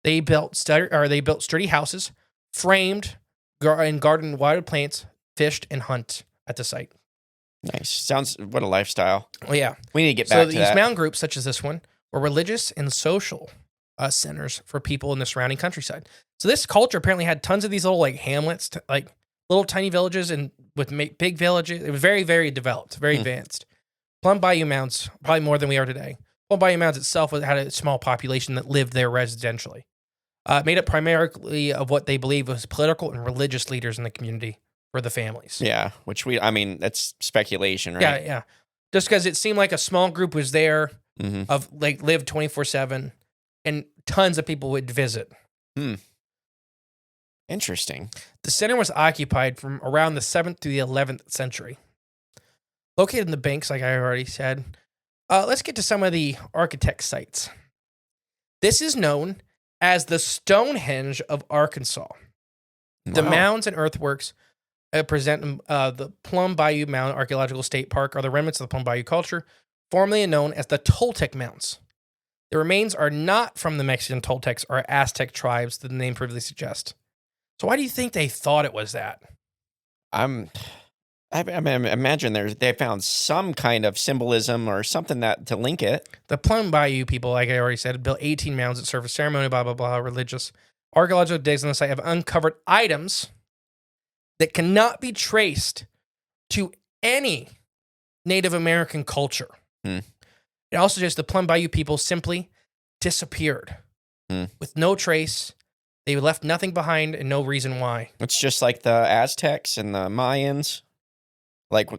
They built sturdy houses, framed and gardened wild plants, fished and hunt at the site. Nice. Sounds, what a lifestyle. Oh, yeah. We need to get back to that. So these mound groups, such as this one, were religious and social centers for people in the surrounding countryside. So this culture apparently had tons of these little like hamlets, like little tiny villages and with big villages. It was very, very developed, very advanced. Plum Bayou Mounds, probably more than we are today. Plum Bayou Mounds itself had a small population that lived there residentially. Made up primarily of what they believe was political and religious leaders in the community for the families. Yeah, that's speculation, right? Yeah. Just because it seemed like a small group was there of like lived 24/7 and tons of people would visit. Interesting. The center was occupied from around the 7th to the 11th century. Located in the banks, like I already said. Let's get to some of the architect sites. This is known as the Stonehenge of Arkansas. The mounds and earthworks present the Plum Bayou Mound Archaeological State Park are the remnants of the Plum Bayou culture, formerly known as the Toltec Mounds. The remains are not from the Mexican Toltecs or Aztec tribes that the name previously suggests. So why do you think they thought it was that? I imagine they found some kind of symbolism or something to link it. The Plum Bayou people, like I already said, built 18 mounds that serve a ceremony, blah, blah, blah, religious. Archaeological digs on the site have uncovered items that cannot be traced to any Native American culture. It also suggests the Plum Bayou people simply disappeared with no trace. They left nothing behind and no reason why. It's just like the Aztecs and the Mayans, like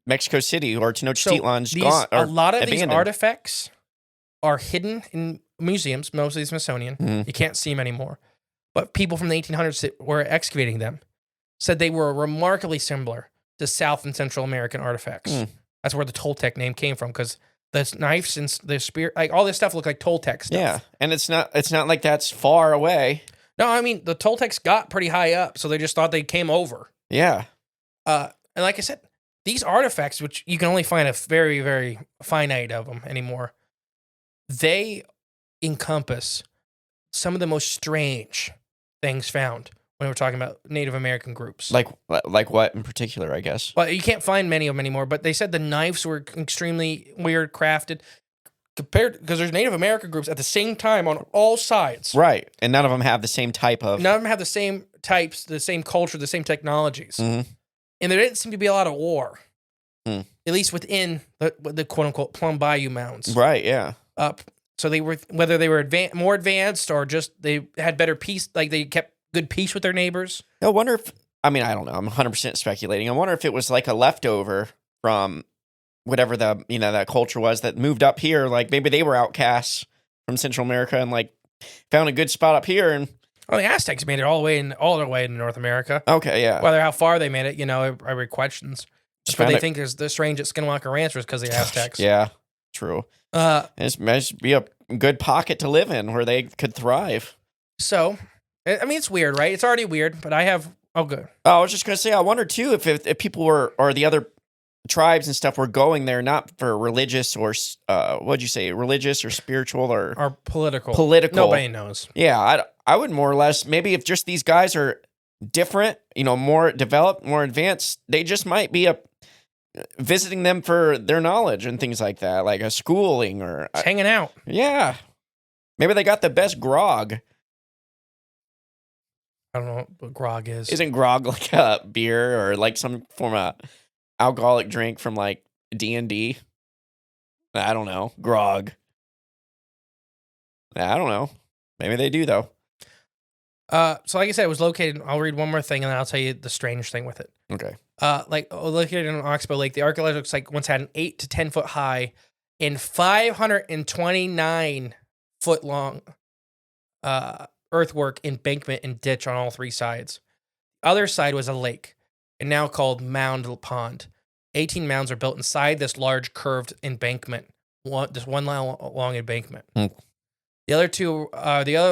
Mexico City or Tenochtitlan's gone. A lot of these artifacts are hidden in museums, mostly Smithsonian. You can't see them anymore. But people from the 1800s that were excavating them said they were remarkably similar to South and Central American artifacts. That's where the Toltec name came from, because the knives and the spear, like all this stuff looked like Toltec stuff. Yeah, and it's not like that's far away. No, I mean, the Toltecs got pretty high up, so they just thought they came over. Yeah. And like I said, these artifacts, which you can only find a very, very finite of them anymore, they encompass some of the most strange things found when we're talking about Native American groups. Like what in particular, I guess? Well, you can't find many of them anymore, but they said the knives were extremely weird crafted. Because there's Native American groups at the same time on all sides. Right. And none of them have the same type of... None of them have the same types, the same culture, the same technologies. And there didn't seem to be a lot of war. At least within the quote-unquote Plum Bayou Mounds. Right, yeah. So they were, whether they were more advanced or just they had better peace, like they kept good peace with their neighbors. I wonder if... I mean, I don't know. I'm 100% speculating. I wonder if it was like a leftover from... whatever that culture was that moved up here, like maybe they were outcasts from Central America and like found a good spot up here and Well, the Aztecs made it all the way in North America. Okay, yeah. Whether how far they made it, I read questions. Just But found they it- think is the strange at Skinwalker Ranch was because of the Aztecs. Yeah, true. It must be a good pocket to live in where they could thrive. So, I mean, it's weird, right? It's already weird, but I have. Oh, good. I was just gonna say, I wonder too if people were, or the other tribes and stuff were going there not for religious or what'd you say, religious or spiritual or political. Political. Nobody knows. Yeah, I would more or less, maybe if just these guys are different, more developed, more advanced, they just might be visiting them for their knowledge and things like that, like a schooling or Just hanging out. yeah, maybe they got the best grog. I don't know what grog is. Isn't grog like a beer or like some form of alcoholic drink from like D&D? I don't know. Grog. I don't know. Maybe they do though. So like I said, it was located. I'll read one more thing, and then I'll tell you the strange thing with it. Okay. Located in Oxbow Lake, the archaeological site once had an 8 to 10 foot high and 529 foot long earthwork embankment and ditch on all three sides. Other side was a lake, and now called Mound Pond. 18 mounds are built inside this large curved embankment, just one long embankment. The other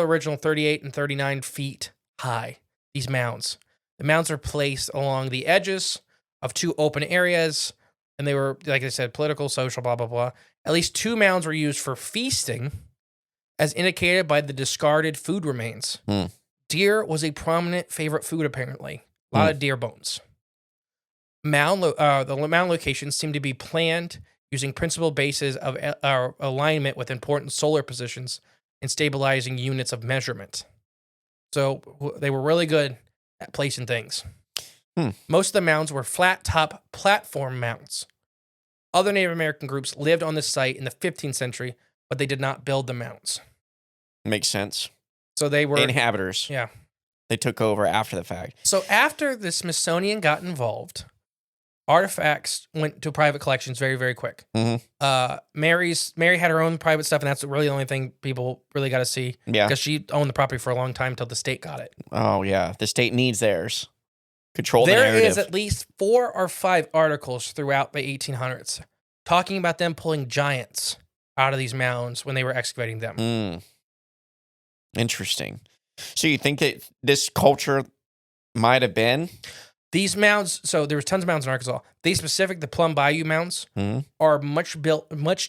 original 38 and 39 feet high, these mounds. The mounds are placed along the edges of two open areas, and they were, like I said, political, social, blah, blah, blah. At least 2 mounds were used for feasting, as indicated by the discarded food remains. Deer was a prominent favorite food, apparently. A lot of deer bones. The mound locations seem to be planned using principal bases of alignment with important solar positions and stabilizing units of measurement. So they were really good at placing things. Most of the mounds were flat-top platform mounds. Other Native American groups lived on this site in the 15th century, but they did not build the mounds. Makes sense. So they were Inhabitants. Yeah. They took over after the fact. So after the Smithsonian got involved, artifacts went to private collections very, very quick. Mary had her own private stuff, and that's really the only thing people really got to see. Yeah. Because she owned the property for a long time until the state got it. Oh, yeah. The state needs theirs. Control the There narrative. is at least 4 or 5 articles throughout the 1800s talking about them pulling giants out of these mounds when they were excavating them. Interesting. So you think that this culture might have been? These mounds, so there was tons of mounds in Arkansas. These specific, the Plum Bayou mounds, are much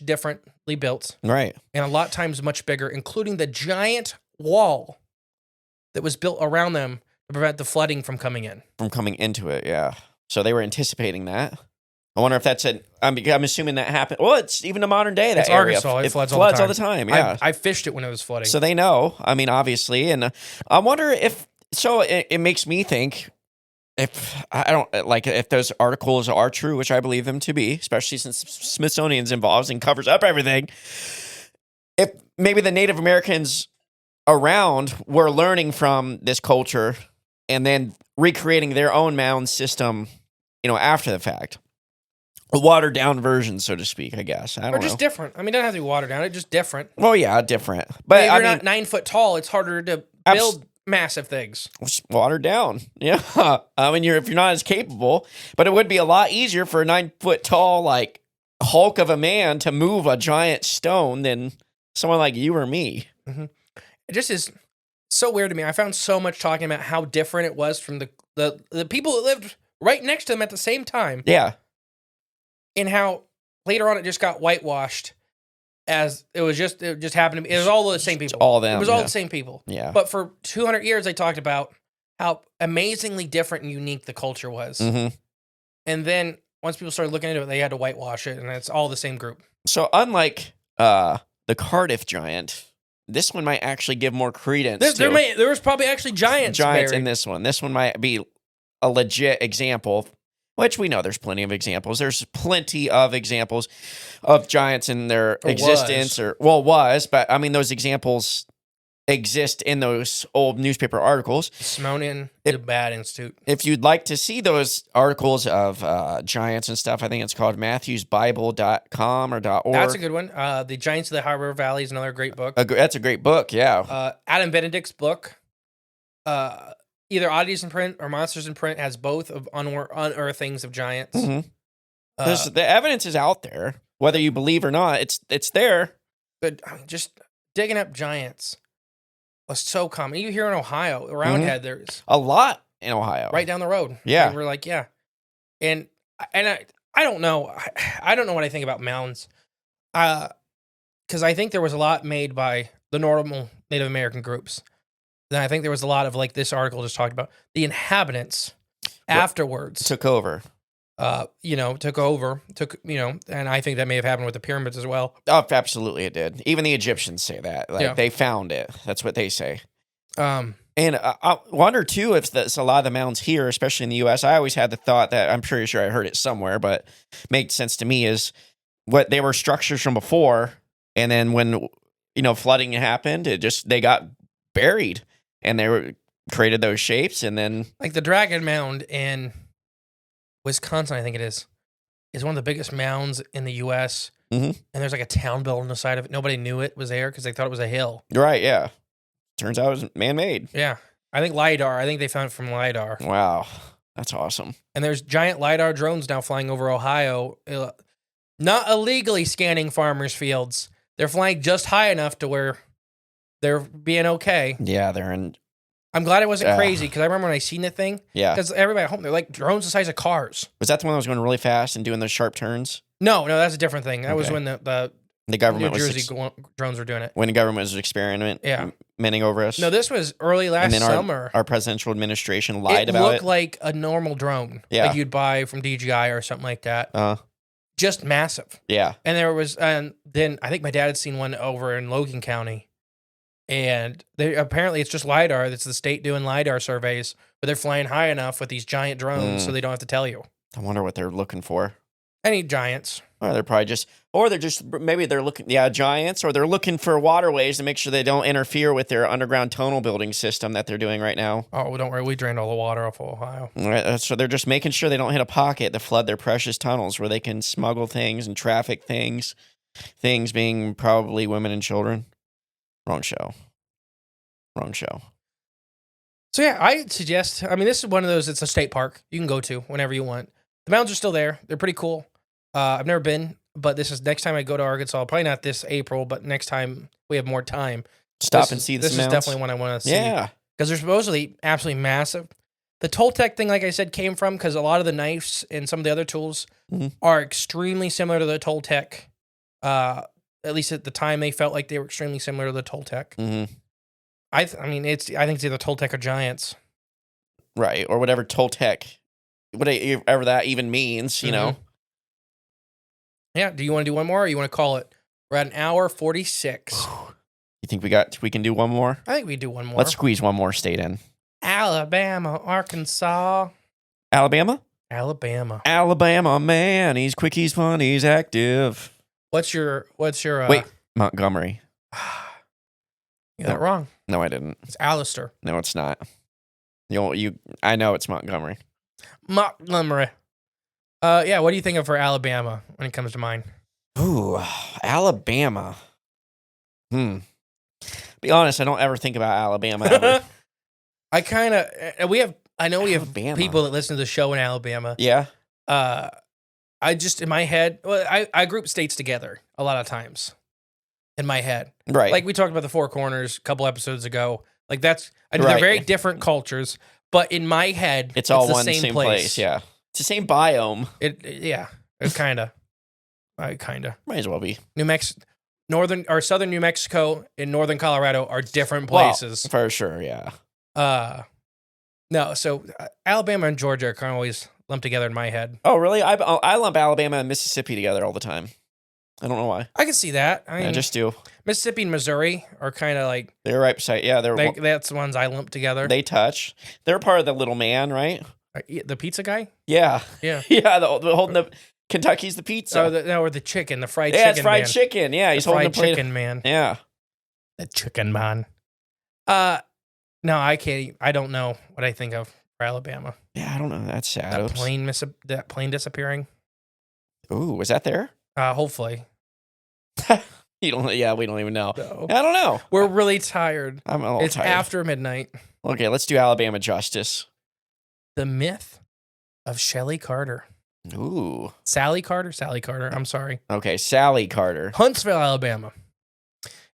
differently built. Right. And a lot of times much bigger, including the giant wall that was built around them to prevent the flooding from coming in. From coming into it, yeah. So they were anticipating that. I wonder if that's I'm assuming that happened. Well, it's even a modern day. That It's area. Arkansas. It floods all the time. Yeah. I fished it when it was flooding. So they know. I mean, obviously. And I wonder if, so it makes me think, if I don't like if those articles are true, which I believe them to be, especially since Smithsonian's involved and covers up everything. If maybe the Native Americans around were learning from this culture and then recreating their own mound system, after the fact, a watered down version, so to speak, I guess. I don't know. Or just different. I mean, it doesn't have to be watered down. It's just different. Well, yeah, different. But But if I you're mean, not 9 foot tall, it's harder to build massive things. watered down. Yeah. I mean, if you're not as capable, but it would be a lot easier for a 9 foot tall, like hulk of a man to move a giant stone than someone like you or me. It just is so weird to me. I found so much talking about how different it was from the people that lived right next to them at the same time, Yeah. and how later on it just got whitewashed as it just happened to be. It was all the same people. all them, It was all yeah. the same people. Yeah. But for 200 years, they talked about how amazingly different and unique the culture was. Mm-hmm. And then once people started looking into it, they had to whitewash it, and it's all the same group. So unlike the Cardiff giant, this one might actually give more credence to There was probably actually giants buried. in this one. This one might be a legit example, which we know there's plenty of examples. There's plenty of examples of giants in their existence, but I mean, those examples exist in those old newspaper articles. Smithsonian did a bad institute. If you'd like to see those articles of giants and stuff, I think it's called matthewsbible.com or .org. That's a good one. The Giants of the Harbor Valley is another great book. That's a great book, yeah. Adam Benedict's book, either Oddities in Print or Monsters in Print has both of unearthings of giants. Mm-hmm. The evidence is out there, whether you believe or not. It's there. But I mean, just digging up giants was so common. Even here in Ohio, Roundhead, there's a lot in Ohio, right down the road. Yeah, and we're like, yeah, and I don't know. I don't know what I think about mounds, because I think there was a lot made by the normal Native American groups. Then I think there was a lot of, like this article just talked about, the inhabitants afterwards took over. Took over, and I think that may have happened with the pyramids as well. Oh, absolutely it did. Even the Egyptians say that. Like, they found it. That's what they say. And I wonder, too, if that's a lot of the mounds here, especially in the U.S., I always had the thought that, I'm pretty sure I heard it somewhere, but makes sense to me, is what they were structures from before, and then when, flooding happened, they got buried, and they created those shapes, and then... Like the Dragon Mound in Wisconsin, I think it is one of the biggest mounds in the U.S., and there's like a town built on the side of it. Nobody knew it was there because they thought it was a hill. Right, yeah. Turns out it was man-made. Yeah. I think LiDAR. I think they found it from LiDAR. Wow. That's awesome. And there's giant LiDAR drones now flying over Ohio, not illegally scanning farmers' fields. They're flying just high enough to where they're being okay. Yeah, they're in... I'm glad it wasn't crazy, because I remember when I seen the thing. Yeah. Because everybody at home, they're like drones the size of cars. Was that the one that was going really fast and doing those sharp turns? No, that's a different thing. That was when the government New Jersey drones were doing it. When the government was experimenting over us. No, this was early last summer. Our presidential administration lied about it. It looked like a normal drone, like you'd buy from DJI or something like that. Just massive. Yeah. And then I think my dad had seen one over in Logan County. And apparently it's just LiDAR. It's the state doing LiDAR surveys, but they're flying high enough with these giant drones so they don't have to tell you. I wonder what they're looking for. Any giants. Or they're probably maybe they're looking, giants, or they're looking for waterways to make sure they don't interfere with their underground tunnel building system that they're doing right now. Oh, don't worry. We drained all the water off of Ohio. Right, so they're just making sure they don't hit a pocket to flood their precious tunnels where they can smuggle things and traffic things. Things being probably women and children. Wrong show. So yeah, I suggest, this is one of those, it's a state park you can go to whenever you want. The mountains are still there. They're pretty cool. I've never been, but this is next time I go to Arkansas, probably not this April, but next time we have more time. Stop and see this is definitely one I want to see. Yeah. Because they're supposedly absolutely massive. The Toltec thing, like I said, came from because a lot of the knives and some of the other tools are extremely similar to the Toltec. At least at the time, they felt like they were extremely similar to the Toltec. I think it's either Toltec or giants, right? Or whatever Toltec, whatever that even means, you know. Yeah. Do you want to do one more, or you want to call it? We're at an hour 46. You think we can do one more? I think we do one more. Let's squeeze one more state in. Alabama, Arkansas. Alabama, man. He's quick, he's fun, he's active. What's your Wait, Montgomery. You got it wrong. No, I didn't. It's Alistair. No, it's not. I know it's Montgomery. Yeah, what do you think of for Alabama when it comes to mine? Ooh, Alabama. Be honest, I don't ever think about Alabama ever. I know we have Alabama. people that listen to the show in Alabama. Yeah. I just, in my head, I group states together a lot of times in my head. Right. Like we talked about the Four Corners a couple episodes ago. Like they're very different cultures, but in my head, it's all the one same place. Yeah. It's the same biome. It's kind of. Might as well be. Northern or southern New Mexico and northern Colorado are different places. Well, for sure, yeah. No, so Alabama and Georgia are kind of always lumped together in my head. Oh, really? I lump Alabama and Mississippi together all the time. I don't know why. I can see that. I just do. Mississippi and Missouri are kind of like... They're right beside... Yeah, that's the ones I lump together. They touch. They're part of the little man, right? The pizza guy? Yeah. Yeah. Yeah, the holding the... Kentucky's the pizza. Or the chicken, the fried chicken. Yeah, it's fried chicken. Yeah, he's holding the plate. Chicken man. Yeah. The chicken man. No, I can't. I don't know what I think of for Alabama. Yeah, I don't know. That's sad. That plane disappearing. Ooh, was that there? Hopefully. You don't. Yeah, we don't even know. No. I don't know. We're really tired. I'm a little It's tired. after midnight. Okay, let's do Alabama justice. The myth of Shelley Carter. Ooh. Sally Carter? Sally Carter. I'm sorry. Okay, Sally Carter. Huntsville, Alabama.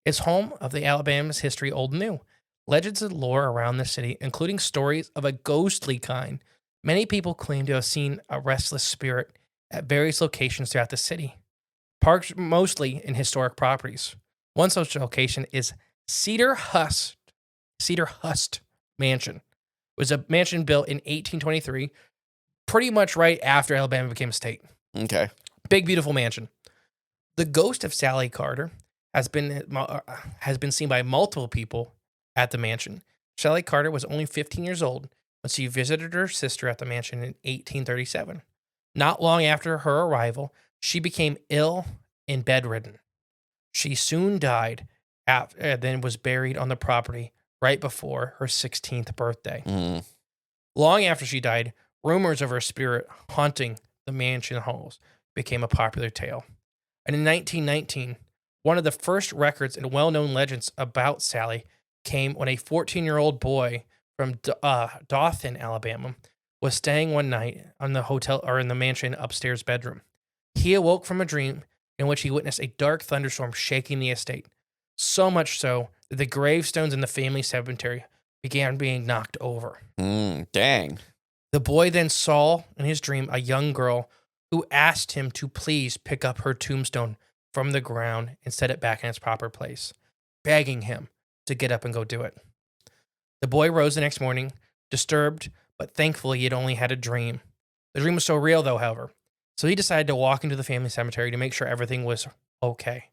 It's home of the Alabama's history old and new. Legends and lore around the city, including stories of a ghostly kind. Many people claim to have seen a restless spirit at various locations throughout the city, parked mostly in historic properties. One such location is Cedar Hust Mansion. It was a mansion built in 1823, pretty much right after Alabama became a state. Okay. Big, beautiful mansion. The ghost of Sally Carter has been seen by multiple people at the mansion. Sally Carter was only 15 years old when she visited her sister at the mansion in 1837. Not long after her arrival, she became ill and bedridden. She soon died and then was buried on the property right before her 16th birthday. Mm. Long after she died, rumors of her spirit haunting the mansion halls became a popular tale. And in 1919, one of the first records and well-known legends about Sally came when a 14-year-old boy from Dothan, Alabama, was staying one night on the hotel or in the mansion upstairs bedroom. He awoke from a dream in which he witnessed a dark thunderstorm shaking the estate, so much so that the gravestones in the family cemetery began being knocked over. Dang. The boy then saw in his dream a young girl who asked him to please pick up her tombstone from the ground and set it back in its proper place, begging him to get up and go do it. The boy rose the next morning, disturbed, but thankfully he had only had a dream. The dream was so real, though, however, so he decided to walk into the family cemetery to make sure everything was okay.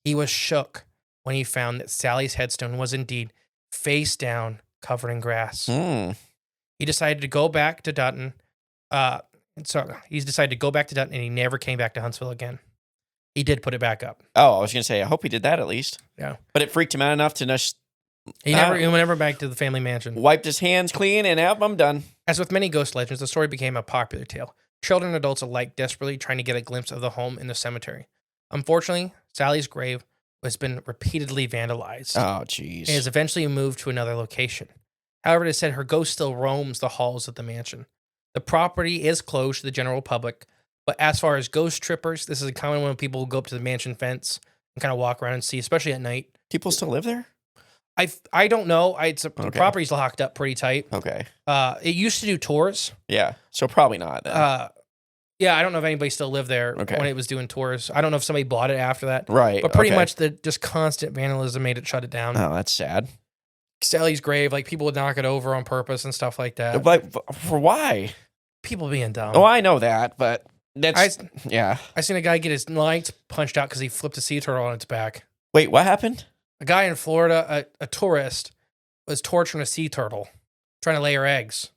He was shook when he found that Sally's headstone was indeed face down, covered in grass. He decided to go back to Dutton. He's decided to go back to Dutton, and he never came back to Huntsville again. He did put it back up. Oh, I was going to say, I hope he did that at least. Yeah. But it freaked him out enough to just He went never back to the family mansion. wiped his hands clean and I'm done. As with many ghost legends, the story became a popular tale. Children and adults alike desperately trying to get a glimpse of the home in the cemetery. Unfortunately, Sally's grave has been repeatedly vandalized. Oh, jeez. And is eventually moved to another location. However, it is said her ghost still roams the halls of the mansion. The property is closed to the general public, but as far as ghost trippers, this is a common when people go up to the mansion fence and kind of walk around and see, especially at night. People still live there? I don't know. The property's locked up pretty tight. Okay. It used to do tours. Yeah. So probably not then. Yeah, I don't know if anybody still lived there Okay. when it was doing tours. I don't know if somebody bought it after that. Right. But pretty okay. much the just constant vandalism made it shut it down. Oh, that's sad. Sally's grave, like people would knock it over on purpose and stuff like that. But for why? People being dumb. Oh, I know that, but that's yeah. I seen a guy get his lights punched out because he flipped a sea turtle on its back. Wait, what happened? A guy in Florida, a tourist, was torturing a sea turtle, trying to lay her eggs.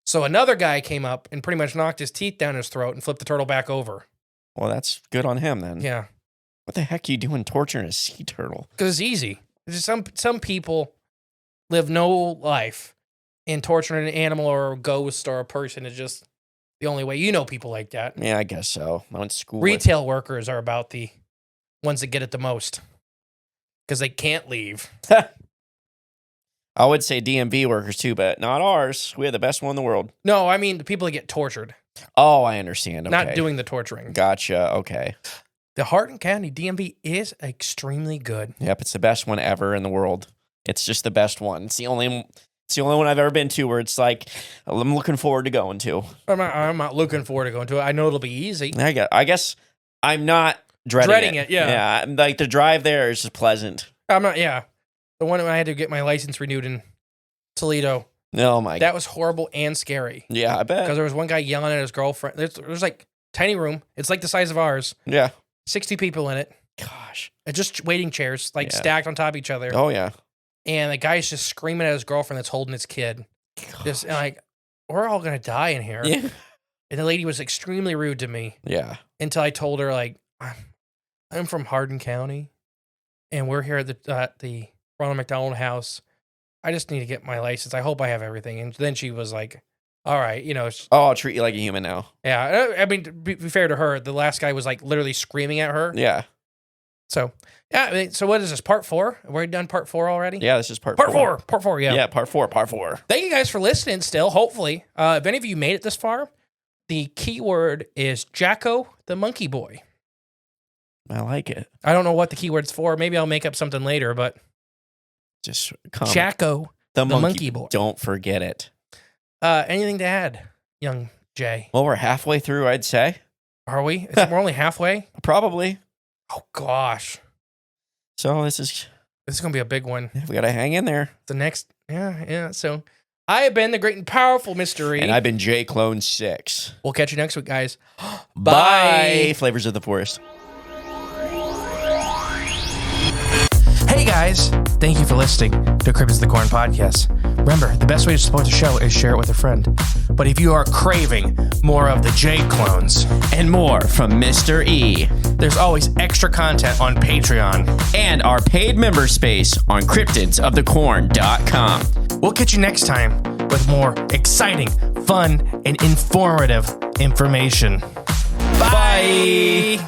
So another guy came up and pretty much knocked his teeth down his throat and flipped the turtle back over. Well, that's good on him then. Yeah. What the heck are you doing torturing a sea turtle? Because it's easy. It's just some people live no life, and torturing an animal or a ghost or a person is just the only way. You know people like that. Yeah, I guess so. I went to school. Retail workers are about the ones that get it the most because they can't leave. I would say DMV workers too, but not ours. We have the best one in the world. No, I mean the people that get tortured, Oh, I understand. Okay. not doing the torturing. Gotcha. Okay. The Hardin County DMV is extremely good. Yep, it's the best one ever in the world. It's just the best one. It's the only one I've ever been to where it's like I'm looking forward to going to. I'm not looking forward to going to it. I know it'll be easy. I guess I'm not dreading it. Yeah. Yeah, like the drive there is just pleasant. I'm not. Yeah, the one I had to get my license renewed in Toledo. Oh my. That was horrible and scary. Yeah, I bet. Because there was one guy yelling at his girlfriend. There's like tiny room. It's like the size of ours. Yeah. 60 people in it. Gosh. And just waiting chairs, like Yeah. stacked on top of each other. Oh yeah. And the guy's just screaming at his girlfriend that's holding his kid. Just and like, we're all gonna die in here. Yeah. And the lady was extremely rude to me Yeah. until I told her like, I'm from Hardin County, and we're here at the Ronald McDonald House. I just need to get my license. I hope I have everything. And then she was like, all right, Oh, I'll treat you like a human now. yeah. I mean, to be fair to her, the last guy was like literally screaming at her. Yeah. So, yeah. I mean, so what is this? Part 4? Have we already done part 4 already? Yeah, this is part Part 4. 4. Part 4, yeah. Yeah, part 4. Part 4. Thank you guys for listening still, hopefully. If any of you made it this far, the keyword is Jacko the Monkey Boy. I like it. I don't know what the keyword's for. Maybe I'll make up something later, but Just Jacko the Monkey Boy. Don't forget it. Anything to add, young Jay? Well, we're halfway through, I'd say. Are we? We're only halfway? Probably. Oh, gosh. So this is going to be a big one. we got to hang in there. The next, yeah. So I have been the great and powerful Mystery. And I've been J Clone 6. We'll catch you next week, guys. Bye. Flavors of the Forest. Hey guys, thank you for listening to Cryptids of the Corn podcast. Remember, the best way to support the show is share it with a friend. But if you are craving more of the J clones And more from Mr. E. there's always extra content on Patreon. And our paid member space on cryptidsofthecorn.com. We'll catch you next time with more exciting, fun, and informative information. Bye.